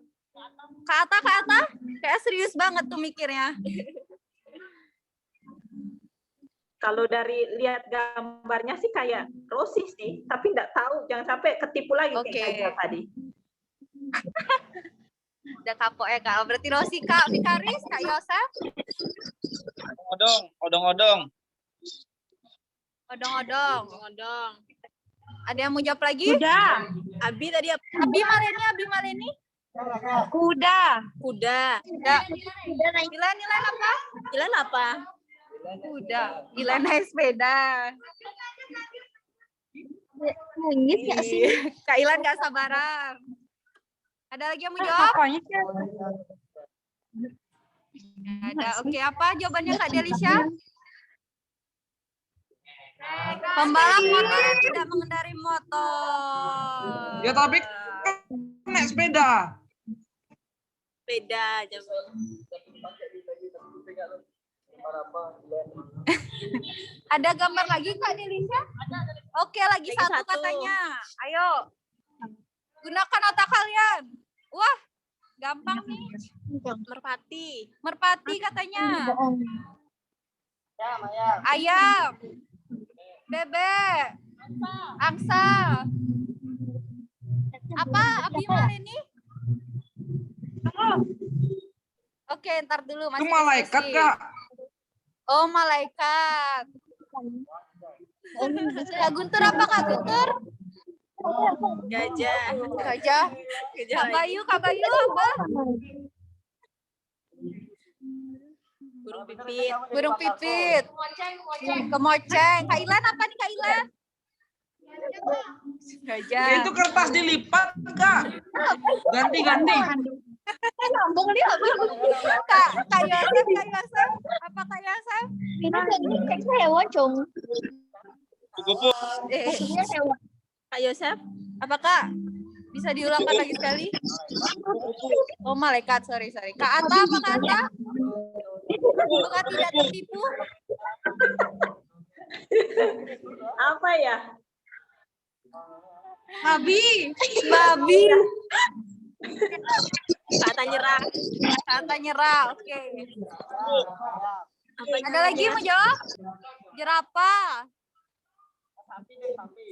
Kak Ata. Kayak serius banget tuh mikirnya. Kalau dari lihat gambarnya sih kayak Rosi sih, tapi nggak tahu, jangan sampai ketipu lagi kayak gajah tadi. Udah kapok ya Kak. Berarti Rosi, Kak Vikaris, Kak Yosef. Odong-odong. Ada yang mau jawab lagi? Kuda. Abi tadi apa? Abi Maleni. Kuda. Ilan apa? Kuda. Ilan naik sepeda. Nangis nggak sih? Kak Ilan nggak sabaran. Ada lagi yang mau jawab? Apanya sih? Nggak ada. Oke, apa jawabannya Kak Delisha? Pembalap motor yang tidak mengendari motor. Ya tapi kan naik sepeda. Beda jawabannya. Ada gambar lagi Kak Delisha? Oke, lagi satu katanya. Ayo. Gunakan otak kalian. Wah, gampang nih. Merpati katanya. Ayam. Bebek. Angsa. Apa? Abimar ini? Oke, ntar dulu. Itu malaikat, diskusi. Kak. Oh, malaikat. Kak Guntur apa Kak Guntur? Gajah. Gajah. Kak Bayu apa? Burung pipit. Kemoceng. Kak Ilan apa nih Kak Ilan? Gajah. Itu kertas dilipat, Kak. Ganti-ganti. Kak Yosef. Apa Kak Yosef? Ini kayaknya hewan, Cung. Kupu-kupu. Maksudnya hewan. Kak Yosef, apa Kak? Bisa diulangkan lagi sekali? Oh, malaikat, sorry. Kak Ata, apa Kak Ata? Apakah tidak tertipu? Apa ya? Babi. Kata nyerah, oke. Ada lagi yang mau jawab? Jerapah.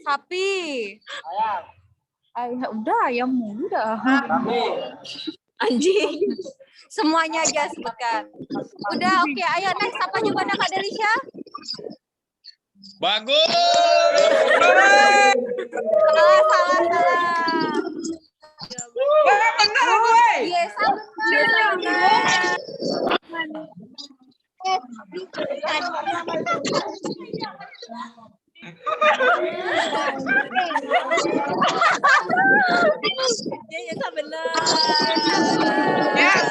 Sapi. Udah, ayam udah. Anjing. Semuanya aja sebutkan. Udah, oke. Ayo next. Apa jawabannya Kak Delisha? Bagus. Salah. Benar gue. Yes, benar. Yes, benar. Yes.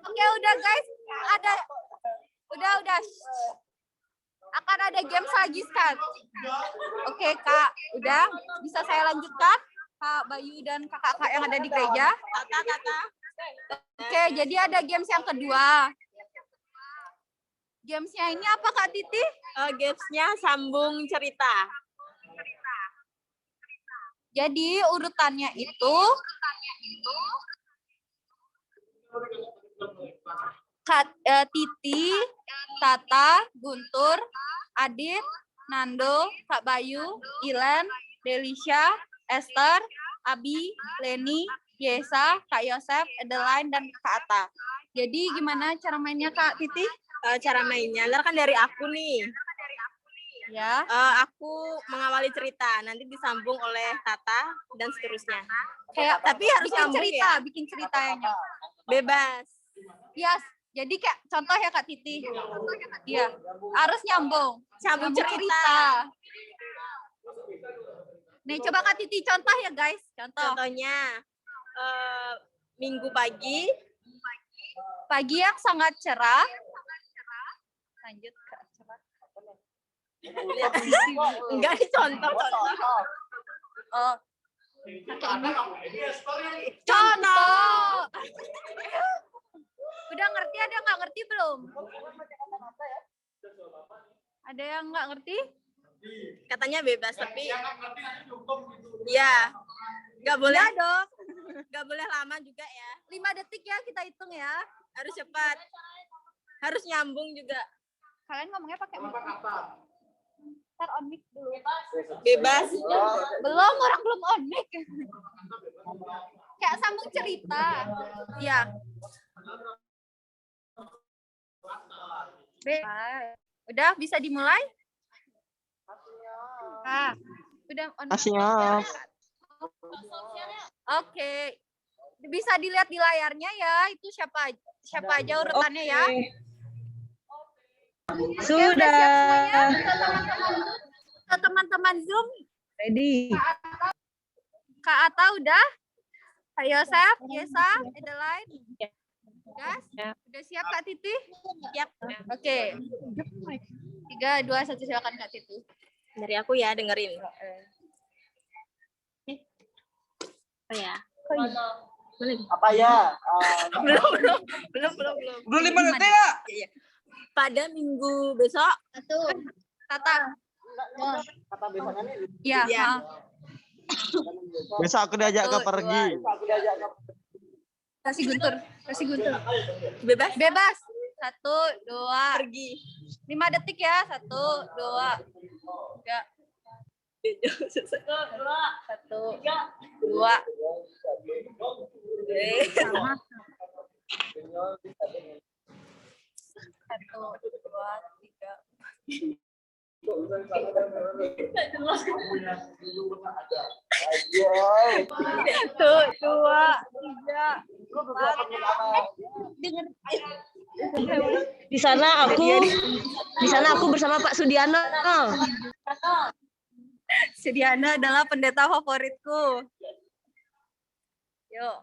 Oke, udah guys. Udah. Akan ada games lagi kan? Oke, Kak. Udah. Bisa saya lanjutkan? Kak Bayu dan kakak-kakak yang ada di gereja. Oke, jadi ada games yang kedua. Gamesnya ini apa Kak Titi? Gamesnya sambung cerita. Jadi urutannya itu Titi, Tata, Guntur, Adit, Nando, Kak Bayu, Ilan, Delisha, Esther, Abi, Leni, Yesa, Kak Yosef, Adeline, dan Kak Ata. Jadi gimana cara mainnya Kak Titi? Cara mainnya, kan dari aku nih. Ya. Aku mengawali cerita, nanti disambung oleh Tata dan seterusnya. Kayak Tapi harus bikin nyambung cerita, ya. bikin ceritanya. Bebas. Yes. Jadi kayak contoh ya Kak Titi. Iya. Harus nyambung. Sambung cerita. Nih coba Kak Titi contoh ya guys. Contohnya minggu pagi yang sangat cerah. Lanjut Kak. Coba. enggak dicontoh. Oh. Contoh. Udah ngerti, ada nggak ngerti belum? Ada yang nggak ngerti? Katanya bebas tapi ya nggak boleh Ya dong. nggak boleh lama juga ya, 5 detik ya kita hitung ya. harus cepat, harus nyambung juga. Kalian ngomongnya pakai mic. Ntar on mic dulu. Bebas. Belum, orang belum on mic. Kayak sambung cerita. Iya. Udah bisa dimulai? Udah on mic. Oke. Bisa dilihat di layarnya ya, itu siapa aja urutannya ya. Sudah. Oke, udah siap semuanya? Teman-teman Zoom, Ready. Kak Ata udah? Kak Yosef, Yesa, Adeline, Gas, udah siap Kak Titi? Siap. Oke. 3, 2, 1, silakan Kak Titi. Dari aku ya, dengerin. Oh ya. Apa ya? Belum. Udah 5 detik ya? Pada minggu besok, Tata. Kata biasanya nih. Iya. Iya. Besok aku diajak ke Satu, pergi. Kasih Guntur. bebas. Bebas. 1, 2. Pergi. 5 detik ya. 1, 2, 3. 1, 2. Sama. 1, 2, 3. 1, 2, 3, 4. Di sana aku bersama Pak Sudiano. Sudiana adalah pendeta favoritku. Yuk.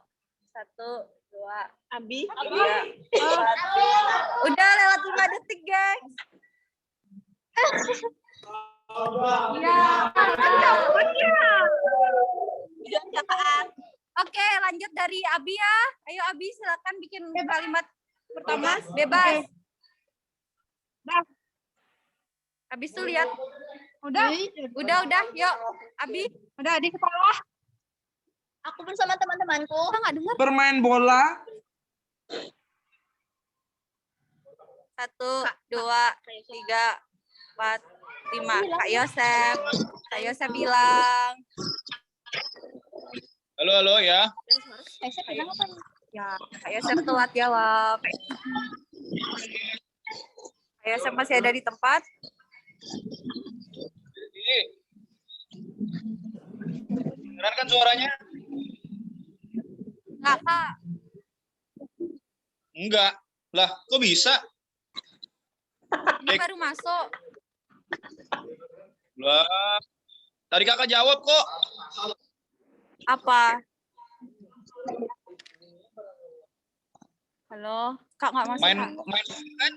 1, 2. Abi. 3, 4. Udah lewat 5 detik, guys. Oke, lanjut dari Abi ya. Ayo Abi, silakan bikin kalimat pertama. Bebas. Habis itu lihat. Udah. Yuk, Abi. Udah di kepala. Aku bersama teman-temanku. Kita nggak dengar. Bermain bola. 1, 2, 3, 4, 5. Kak Yosef bilang. Halo ya. Ya, Kak Yosef telat jawab. Kak Yosef masih ada di tempat. Dengar kan suaranya? Nggak, Kak. Enggak. Lah, kok bisa? Ini baru masuk. Lah, tadi kakak jawab kok. Apa? Halo, Kak nggak masuk, Main Kak. kan?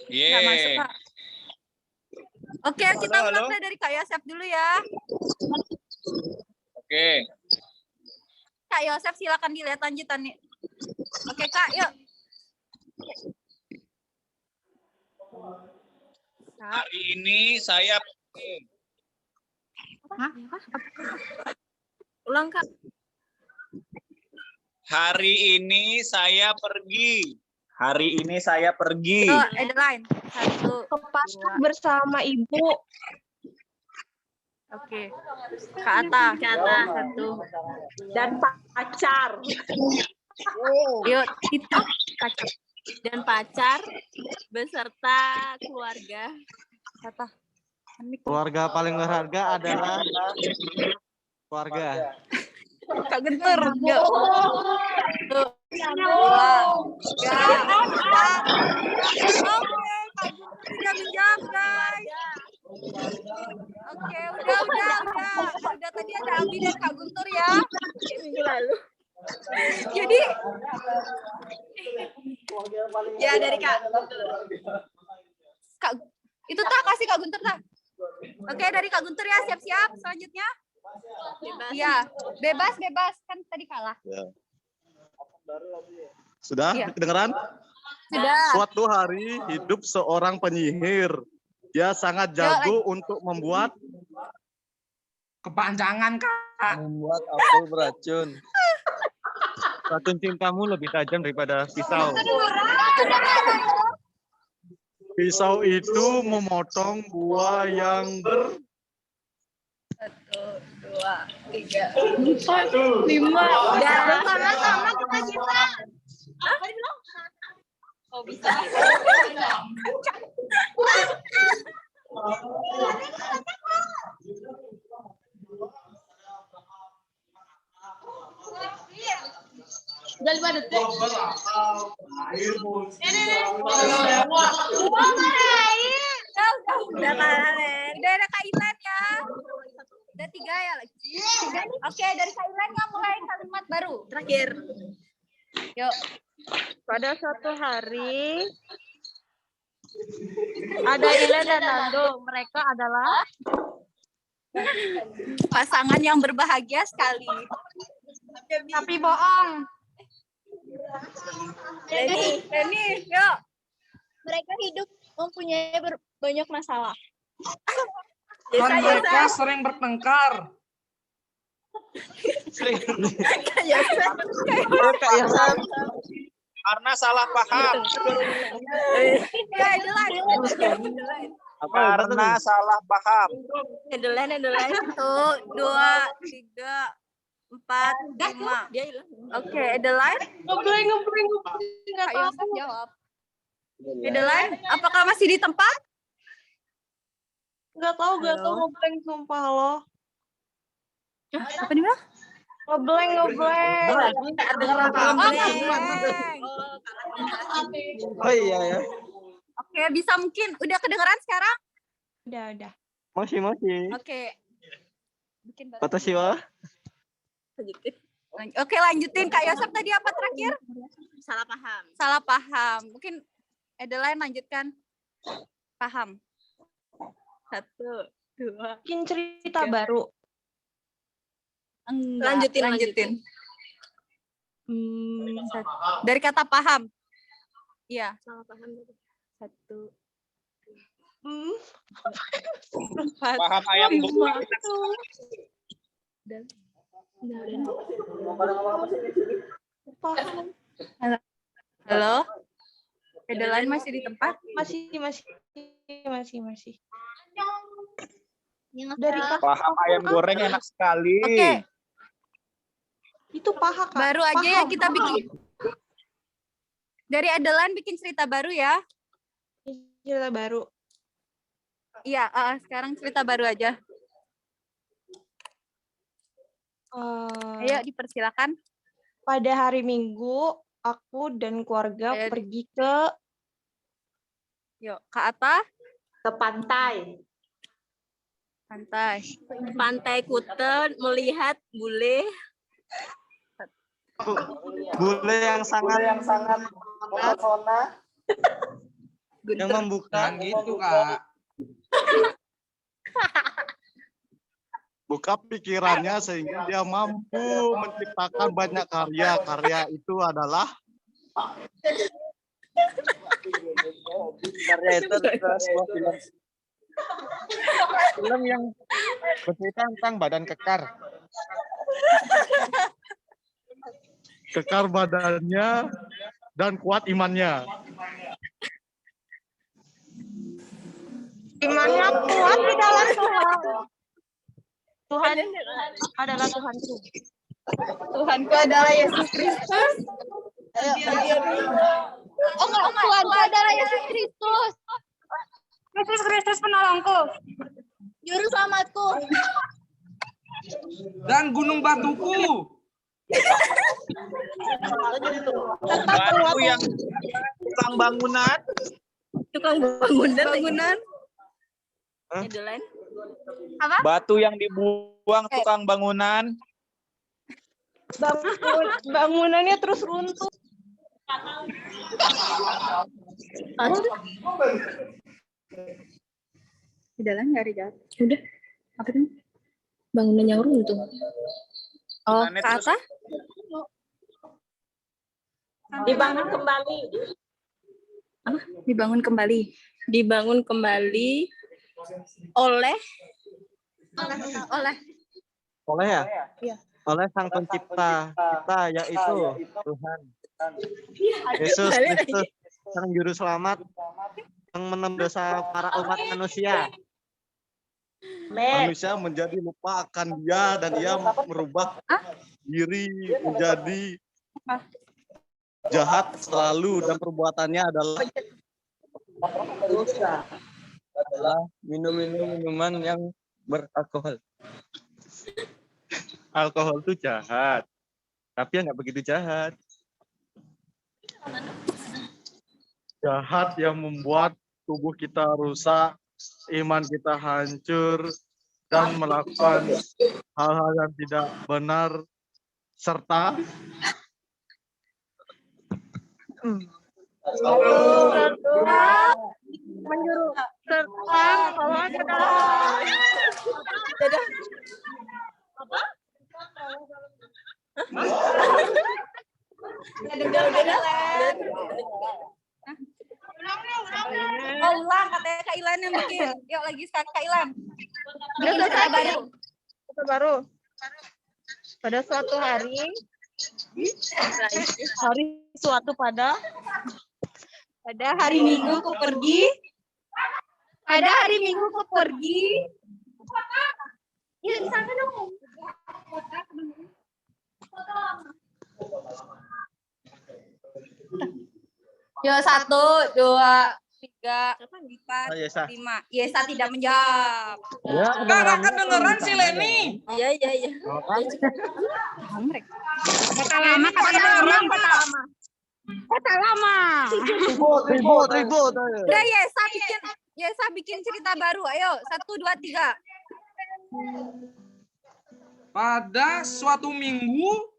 Nggak masuk, Yeay. Kak. Oke, kita Halo. ulang dari Kak Yosef dulu ya. Oke. Kak Yosef silakan dilihat lanjutannya. Oke, Kak, yuk. Hari ini saya Ulang, Kak. Hari ini saya pergi. Hari ini saya pergi. Oh, Adeline. 1, Ke pasar bersama ibu. Oke. Kak Ata. 1. Dan pacar. Yuk, itu pacar. Dan pacar beserta keluarga. Kata. Keluarga paling berharga adalah keluarga. Kak Gentur. Yuk. 1, 2, 3, 4. Oke, Kak Gentur tidak menjawab, guys. Oke, udah. Udah tadi ada Abi dan Kak Guntur ya. Minggu lalu. Jadi, Ya, dari Kak. Kak, itu kasih Kak Guntur tak? Oke, dari Kak Guntur ya, siap-siap. Selanjutnya. Bebas. Iya, bebas. Kan tadi kalah. Sudah Iya. kedengeran? Sudah. Suatu hari hidup seorang penyihir. Dia sangat jago untuk membuat Kepanjangan, Kak. apel beracun. Racun cintamu lebih tajam daripada pisau. pisau itu memotong buah yang 1, 2, 3, 4, 5. Udah. Sama-sama kita cinta. Oh, bisa. Udah 5 detik. Udah. Udah ada Kak Ilan ya. Udah 3 ya lagi. Oke, dari Kak Ilan yang mulai kalimat baru. Terakhir. Yuk. Pada suatu hari ada Ilan dan Nando. Mereka adalah Pasangan yang berbahagia sekali. tapi bohong. Leni, yuk. Mereka hidup mempunyai banyak masalah. Dan mereka sering bertengkar. Karena salah paham. Ya, Karena salah paham. Edelan. 1, 2, 3, 4, 5. Dia hilang. Oke, Edelan. Ngebleng. Nggak Kak Yosef tahu. jawab. Edelan, apakah masih di tempat? Nggak tahu ngebleng sumpah loh. Apa nih, Mbak? Ngebleng. Oh iya ya. Oke, bisa mungkin udah kedengeran sekarang? Udah. Masih. Oke. Bikin baru. Watashi wa Oke, lanjutin. Kak Yosef tadi apa terakhir? Salah paham. Mungkin Edeline lanjutkan. Paham. 1, 2. Bikin cerita baru. Lanjutin. Dari kata paham. Iya. Salah paham. 1, 4, Paham ayam 5. Halo? Edeline masih di tempat? Masih. Dari kata Paham ayam goreng enak sekali. Oke. itu paha Kak. Baru aja ya Paham. kita bikin. Dari Edeline bikin cerita baru ya. Cerita baru. Iya, sekarang cerita baru aja. Ayo dipersilakan. Pada hari Minggu, aku dan keluarga pergi ke Yuk, Kak Ata. Ke pantai. Pantai Kute melihat bule. bule yang sangat mempesona yang membuka Gitu, Kak. Buka pikirannya sehingga dia mampu menciptakan banyak karya. Karya itu adalah karya itu adalah sebuah film yang bercerita tentang badan kekar. kekar badannya dan kuat imannya. Imannya kuat di dalam Tuhan. Tuhan adalah Tuhanku. Tuhanku adalah Yesus Kristus. Tuhanku adalah Yesus Kristus. Yesus Kristus penolongku. Juru selamatku. Dan gunung batuku. Batu yang tukang bangunan. Bangunan. Edeline. Apa? Batu yang dibuang tukang bangunan. Bangunannya terus runtuh. Edeline nggak ada jawab. Udah. Apa tuh? Bangunan yang runtuh. Oh, Planet Kak Ata? Dibangun kembali. Dibangun kembali. Dibangun kembali oleh Oleh ya? Iya. Oleh Sang Pencipta kita, yaitu Tuhan. Yesus Kristus, Sang Juru Selamat, yang menembus dosa para umat manusia. Manusia menjadi lupa akan dia dan ia merubah diri menjadi jahat selalu dan perbuatannya adalah Minuman yang beralkohol. Alkohol itu jahat. Tapi ya nggak begitu jahat. jahat yang membuat tubuh kita rusak iman kita hancur dan melakukan hal-hal yang tidak benar serta menjuru serta membawa ke dalam ulang katanya Kak Ilan yang bikin. Yuk lagi sekarang Kak Ilan. Bikin cerita baru. Cerita baru. Pada suatu hari pada hari Minggu ku pergi. Pada hari Minggu ku pergi. Ya, di sana dong. Yuk 1, 2, 3, 4, Yesa. 5. Yesa tidak menjawab. Ya, Enggak kedengeran si Leni. Iya. Kata lama, kata lama. Ribut. Udah Yesa bikin cerita baru. Ayo 1, 2, 3. Pada suatu minggu,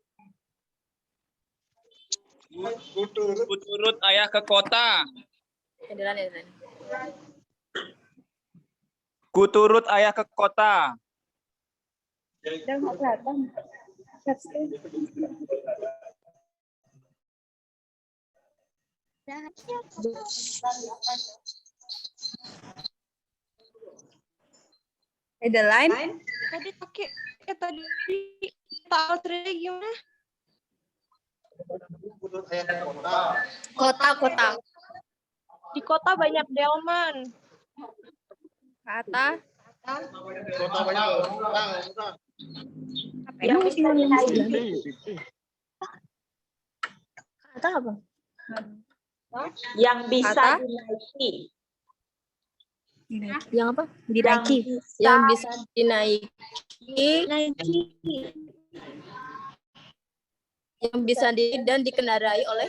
Kuturut ayah ke kota. Kuturut ayah ke kota. Ada lain? Tadi pakai tadi tahu gimana? Kota. Di kota banyak delman. Kata. kota banyak orang. Yang bisa kata apa? Yang bisa Kata? dinaiki. Yang apa? Yang Yang bisa dinaiki. Yang bisa dan dikendarai oleh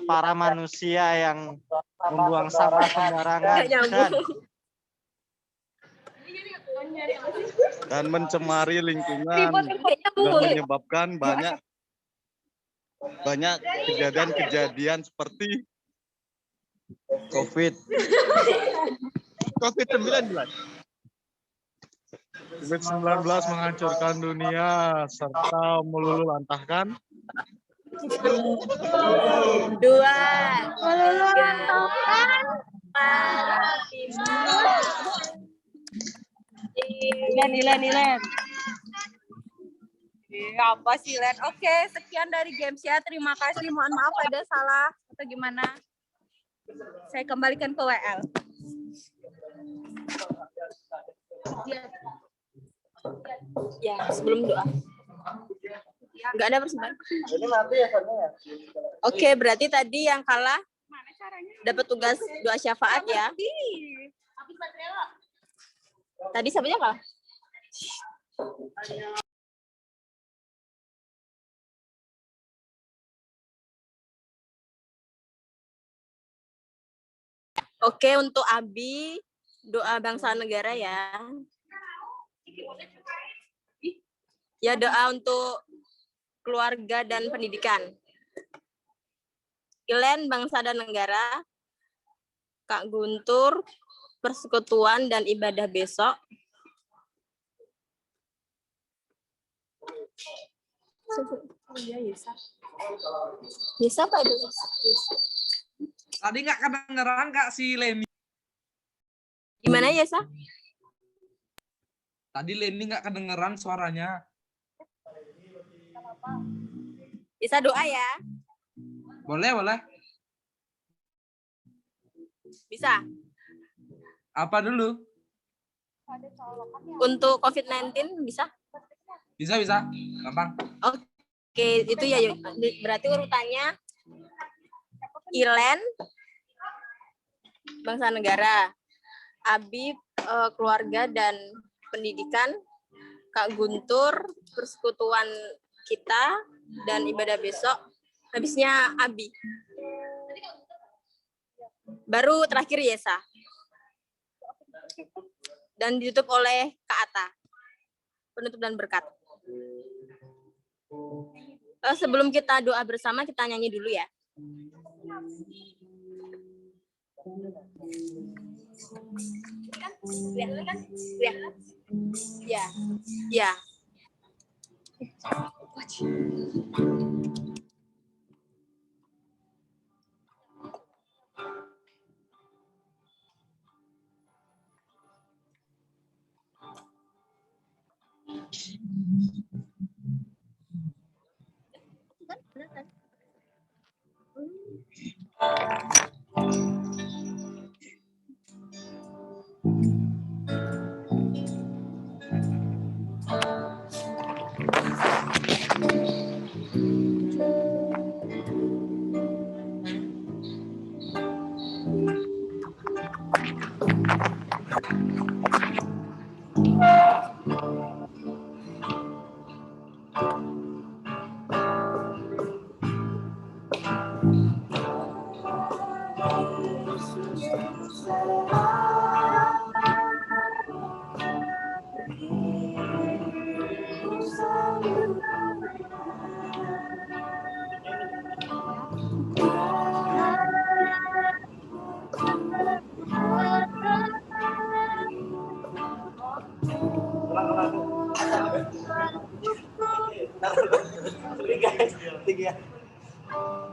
para manusia yang membuang sampah sembarangan Dan mencemari lingkungan dan menyebabkan banyak kejadian seperti COVID-19 menghancurkan dunia serta meluluhlantahkan Ilan. Apa sih Len? Oke, sekian dari games ya. Terima kasih. Mohon maaf ada salah atau gimana. Saya kembalikan ke WL. ya sebelum doa. Enggak ada persembahan. Oke, berarti tadi yang kalah dapat tugas doa syafaat ya. Tadi siapa yang kalah? Oke, untuk Abi, doa bangsa negara ya. Ya, doa untuk keluarga dan pendidikan. Ilen, bangsa dan negara. Kak Guntur, persekutuan dan ibadah besok. Yesa apa itu? tadi nggak kedengeran Kak si Leni. Gimana Yesa? Tadi Leni nggak kedengeran suaranya. Yesa doa ya. Boleh. Bisa. Apa dulu? Untuk COVID-19 bisa? Bisa. Gampang. Oke, itu ya. Berarti urutannya Ilen, bangsa negara. Abi, keluarga dan pendidikan. Kak Guntur, persekutuan kita dan ibadah besok. Habisnya Abi. Baru terakhir Yesa. Dan ditutup oleh Kak Ata. Penutup dan berkat. Sebelum kita doa bersama, kita nyanyi dulu ya. Ya. Ya.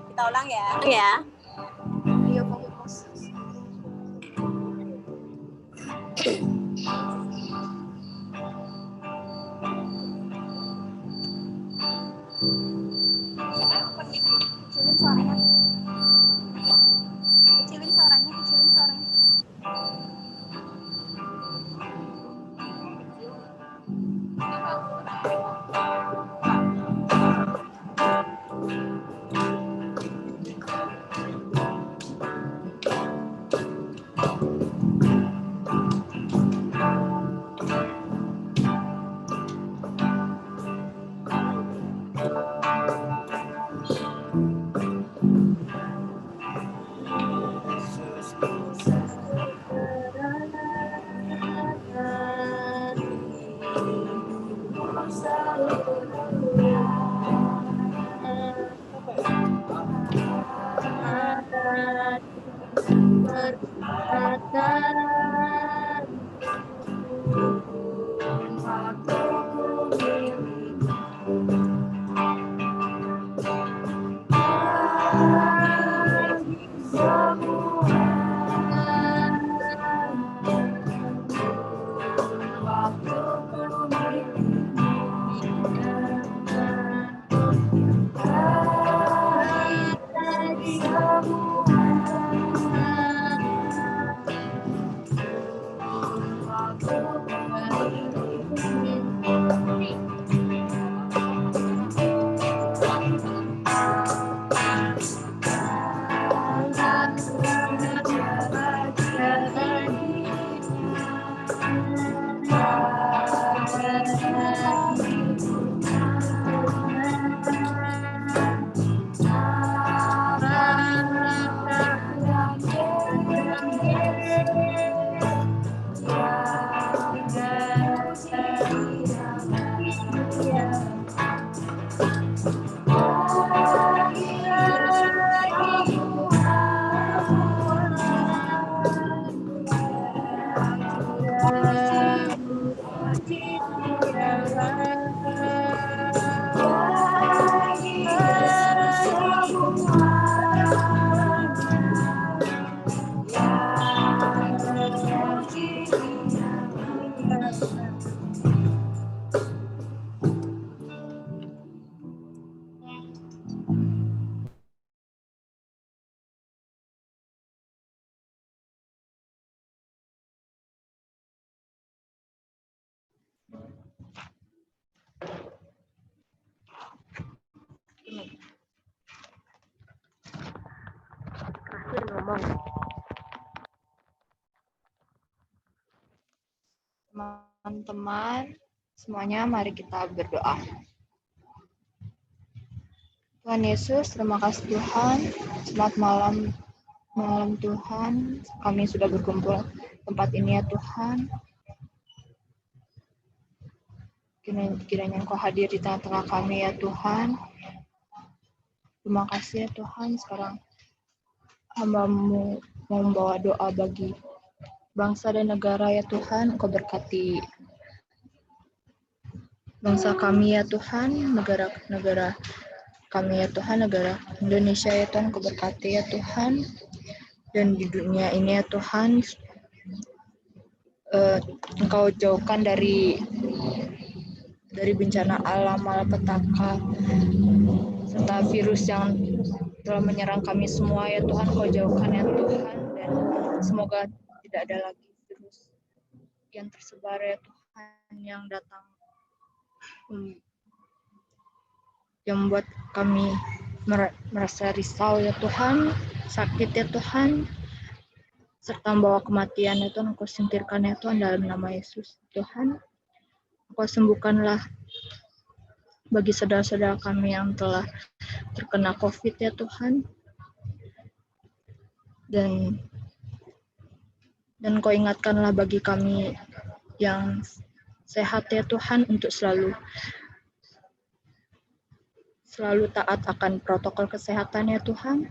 Kita ulang ya. Ya. Kecilin suaranya. Teman-teman, semuanya mari kita berdoa. Tuhan Yesus, terima kasih Tuhan. Selamat malam malam Tuhan, kami sudah berkumpul tempat ini ya Tuhan. Kiranya Engkau hadir di tengah-tengah kami ya Tuhan. Terima kasih ya Tuhan. Sekarang hamba-Mu mau membawa doa bagi bangsa dan negara ya Tuhan. Engkau berkati bangsa kami ya Tuhan, negara kami ya Tuhan, negara Indonesia ya Tuhan, Engkau berkati ya Tuhan. Dan di dunia ini ya Tuhan, Engkau jauhkan dari bencana alam, malapetaka, serta virus yang telah menyerang kami semua ya Tuhan, Engkau jauhkan ya Tuhan, dan semoga tidak ada lagi virus yang tersebar ya Tuhan, yang datang yang membuat kami merasa risau ya Tuhan, sakit ya Tuhan, serta membawa kematian ya Tuhan. Engkau singkirkan ya Tuhan dalam nama Yesus Tuhan. Engkau sembuhkanlah bagi saudara-saudara kami yang telah terkena COVID ya Tuhan. Dan Engkau ingatkanlah bagi kami yang sehat ya Tuhan untuk selalu taat akan protokol kesehatan ya Tuhan.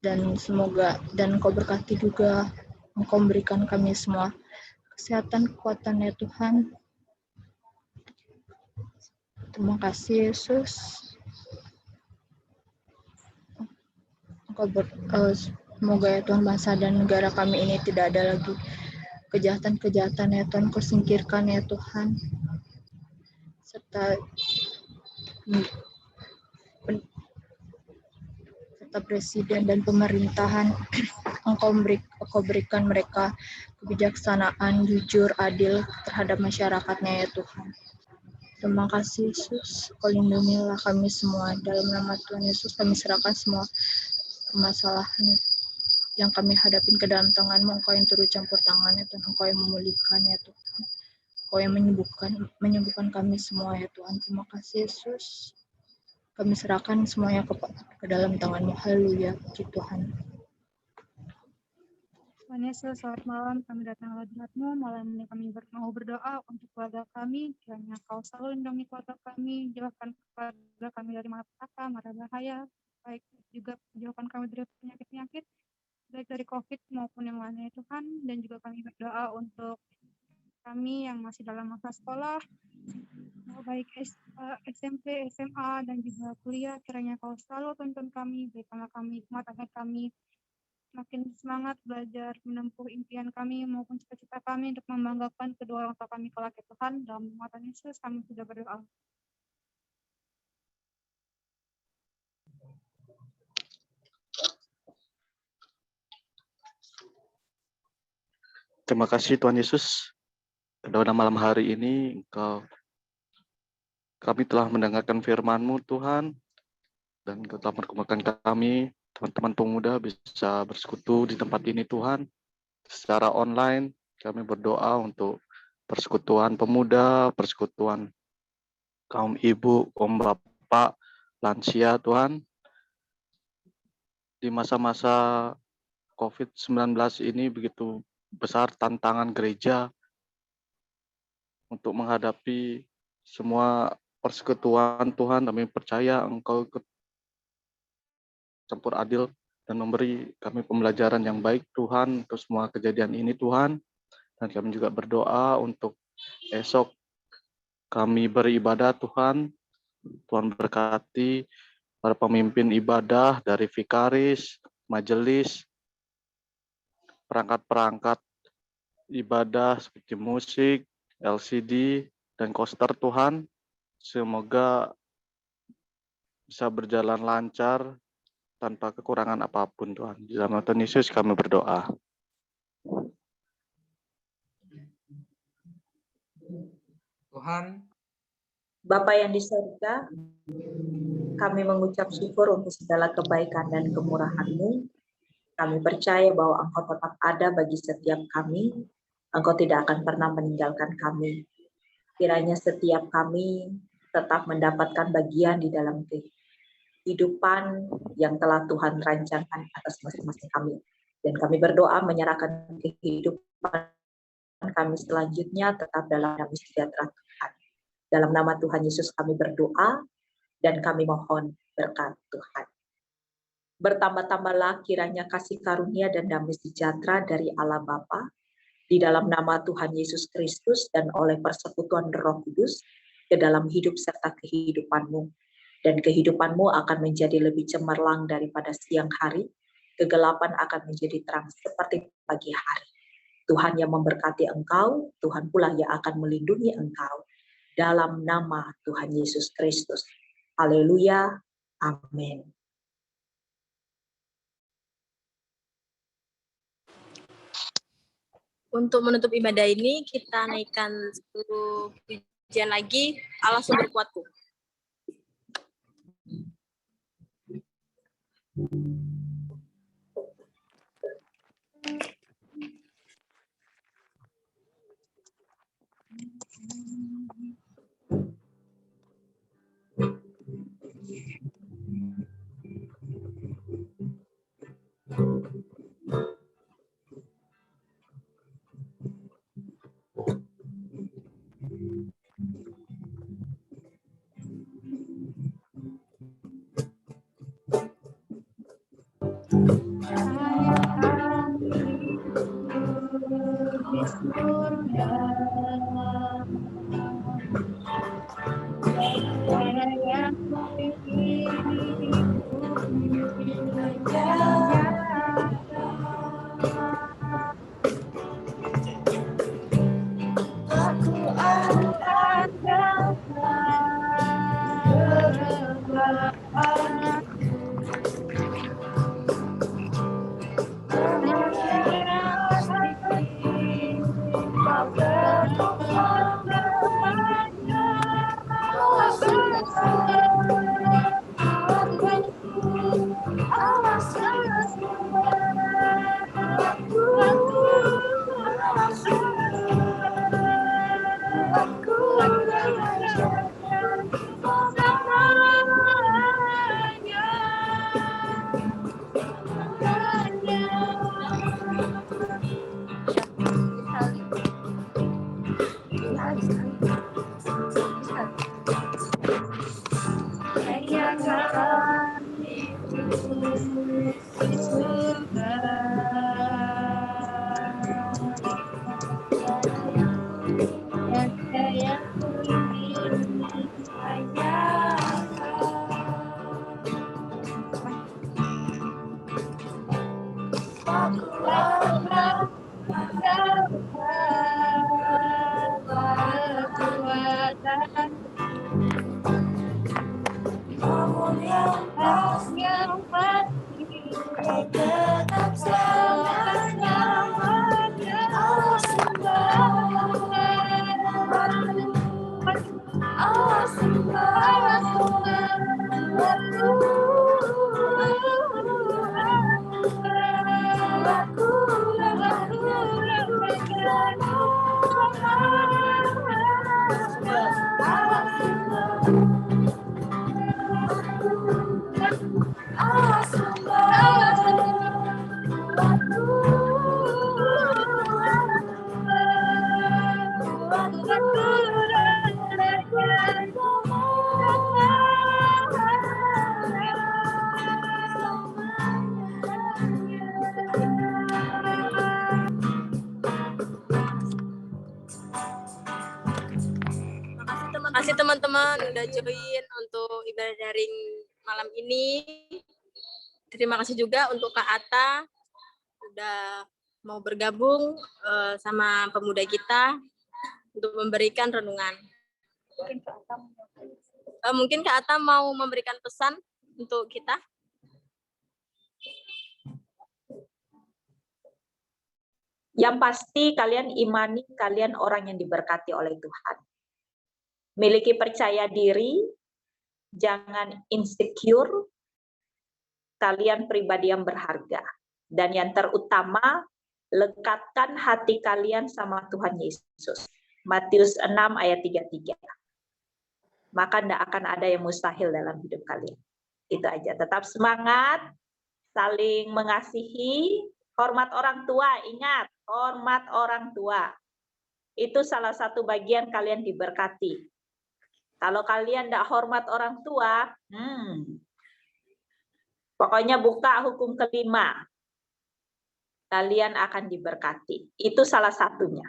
Dan semoga Engkau berkati juga, Engkau memberikan kami semua kesehatan, kekuatan ya Tuhan. Terima kasih Yesus. Semoga ya Tuhan, bangsa dan negara kami ini tidak ada lagi kejahatan-kejahatan ya Tuhan. Engkau singkirkan ya Tuhan. Serta presiden dan pemerintahan, Engkau berikan mereka kebijaksanaan, jujur, adil terhadap masyarakatnya ya Tuhan. Terima kasih Yesus, Kau lindungilah kami semua. Dalam nama Tuhan Yesus kami serahkan semua permasalahan yang kami hadapin ke dalam tangan-Mu. Engkau yang turut campur tangan ya Tuhan, Engkau yang memulihkan ya Tuhan, Engkau yang menyembuhkan kami semua ya Tuhan. Terima kasih Yesus. Kami serahkan semuanya ke dalam tangan-Mu. Haleluya, puji Tuhan. Tuhan Yesus, selamat malam. Kami datang ke hadirat-Mu. Malam ini kami mau berdoa untuk keluarga kami. Kiranya Kau selalu lindungi keluarga kami. Jauhkan keluarga kami dari malapetaka, mara bahaya. Baik juga jauhkan kami dari penyakit-penyakit, baik dari COVID maupun yang lainnya Tuhan. Dan juga kami berdoa untuk kami yang masih dalam masa sekolah, baik SMP, SMA, dan juga kuliah. Kiranya Kau selalu tuntun kami, berikanlah kami hikmat agar kami makin semangat belajar menempuh impian kami maupun cita-cita kami untuk membanggakan kedua orang tua kami kelak ya Tuhan. Dalam nama Tuhan Yesus kami sudah berdoa. Terima kasih Tuhan Yesus. Pada malam hari ini kami telah mendengarkan firman-Mu Tuhan, dan Engkau telah mempertemukan kami, teman-teman pemuda, bisa bersekutu di tempat ini Tuhan. Secara online kami berdoa untuk persekutuan pemuda, persekutuan kaum ibu, kaum bapak, lansia Tuhan. Di masa-masa COVID-19 ini begitu besar tantangan gereja untuk menghadapi semua persekutuan Tuhan. Kami percaya Engkau campur adil dan memberi kami pembelajaran yang baik Tuhan untuk semua kejadian ini Tuhan. Dan kami juga berdoa untuk esok kami beribadah Tuhan. Tuhan berkati para pemimpin ibadah dari vikaris, majelis, perangkat-perangkat ibadah seperti musik, LCD, dan koster Tuhan. Semoga bisa berjalan lancar tanpa kekurangan apapun Tuhan. Di dalam nama Tuhan Yesus kami berdoa. Tuhan, Bapa yang di surga, kami mengucap syukur untuk segala kebaikan dan kemurahan-Mu. Kami percaya bahwa Engkau tetap ada bagi setiap kami. Engkau tidak akan pernah meninggalkan kami. Kiranya setiap kami tetap mendapatkan bagian di dalam kehidupan yang telah Tuhan rancangkan atas masing-masing kami. Dan kami berdoa menyerahkan kehidupan kami selanjutnya tetap dalam damai sejahtera Tuhan. Dalam nama Tuhan Yesus kami berdoa dan kami mohon berkat Tuhan. Bertambah-tambahlah kiranya kasih karunia dan damai sejahtera dari Allah Bapa, di dalam nama Tuhan Yesus Kristus dan oleh persekutuan Roh Kudus ke dalam hidup serta kehidupanmu. Dan kehidupanmu akan menjadi lebih cemerlang daripada siang hari, kegelapan akan menjadi terang seperti pagi hari. Tuhan yang memberkati engkau, Tuhan pula yang akan melindungi engkau. Dalam nama Tuhan Yesus Kristus. Haleluya. Amin. Untuk menutup ibadah ini, kita naikkan satu pujian lagi, Allah Sumber Kuatku. Makasih teman-teman udah join untuk ibadah daring malam ini. Terima kasih juga untuk Kak Atta udah mau bergabung sama pemuda kita untuk memberikan renungan. Mungkin Kak Atta mau memberikan pesan untuk kita. Yang pasti kalian imani kalian orang yang diberkati oleh Tuhan. Miliki percaya diri, jangan insecure, kalian pribadi yang berharga. Dan yang terutama, lekatkan hati kalian sama Tuhan Yesus. Matius 6 ayat 33. Maka tidak akan ada yang mustahil dalam hidup kalian. Itu aja. Tetap semangat, saling mengasihi, hormat orang tua. Ingat, hormat orang tua. Itu salah satu bagian kalian diberkati. Kalau kalian tidak hormat orang tua, pokoknya buka hukum kelima. Kalian akan diberkati. Itu salah satunya.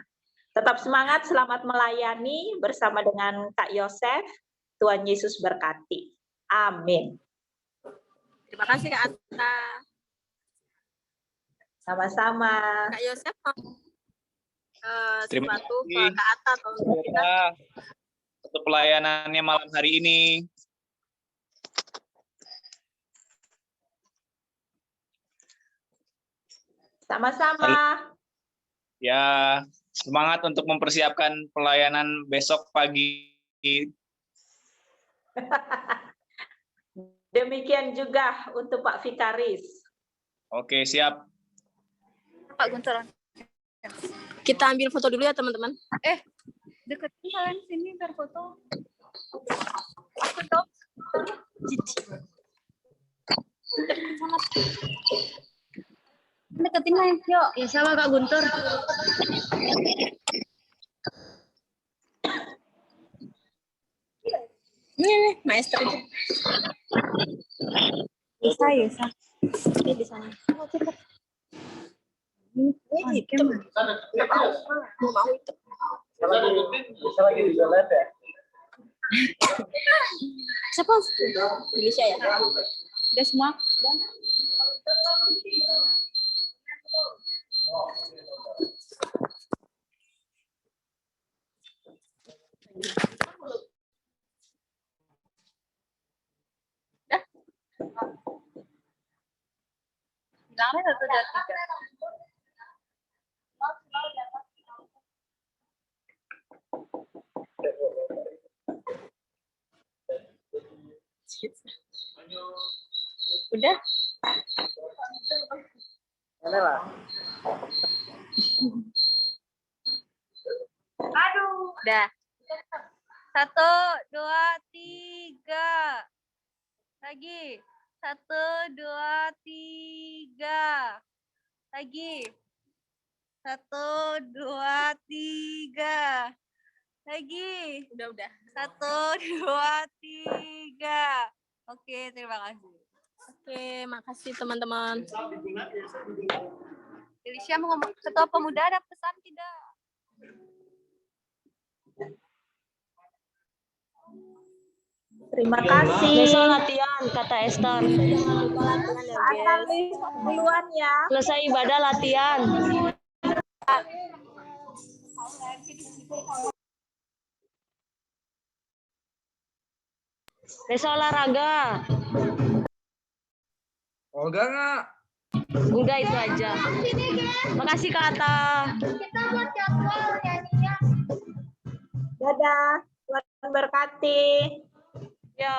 Tetap semangat, selamat melayani bersama dengan Kak Yosef. Tuhan Yesus berkati. Amin. Terima kasih Kak Atta. Sama-sama. Kak Yosef mau Terima sesuatu ke kasih. Kak Atta atau kita? Untuk pelayanannya malam hari ini. Sama-sama. Ya, semangat untuk mempersiapkan pelayanan besok pagi. Demikian juga untuk Pak Vikaris. Oke, siap. Pak Guntur. Kita ambil foto dulu ya teman-teman. Deketin kalian sini biar foto. Aku tahu. Deketin lah, yuk. Ya sama Kak Guntur. Ini maester itu. Bisa, bisa. Ini di sana. Ini hitam. Mau itu. Siapa? Indonesia ya? Udah semua? Bilangnya 1, 2, 3. Udah? Aduh. Udah. 1, 2, 3. Lagi. 1, 2, 3. Lagi. 1, 2, 3. Lagi. Udah. 1, 2, 3. Oke, terima kasih. Oke, makasih teman-teman. Felicia mau ngomong, Ketua Pemuda ada pesan tidak? Terima kasih. Besok latihan, kata Esther. Jangan lupa latihan ya, guys. Duluan ya. Selesai ibadah latihan. Besok olahraga. Olga nggak? Enggak, itu aja. Makasih Kak Atta. Kita buat jadwal nyanyinya. Dadah. Tuhan berkati. Ya.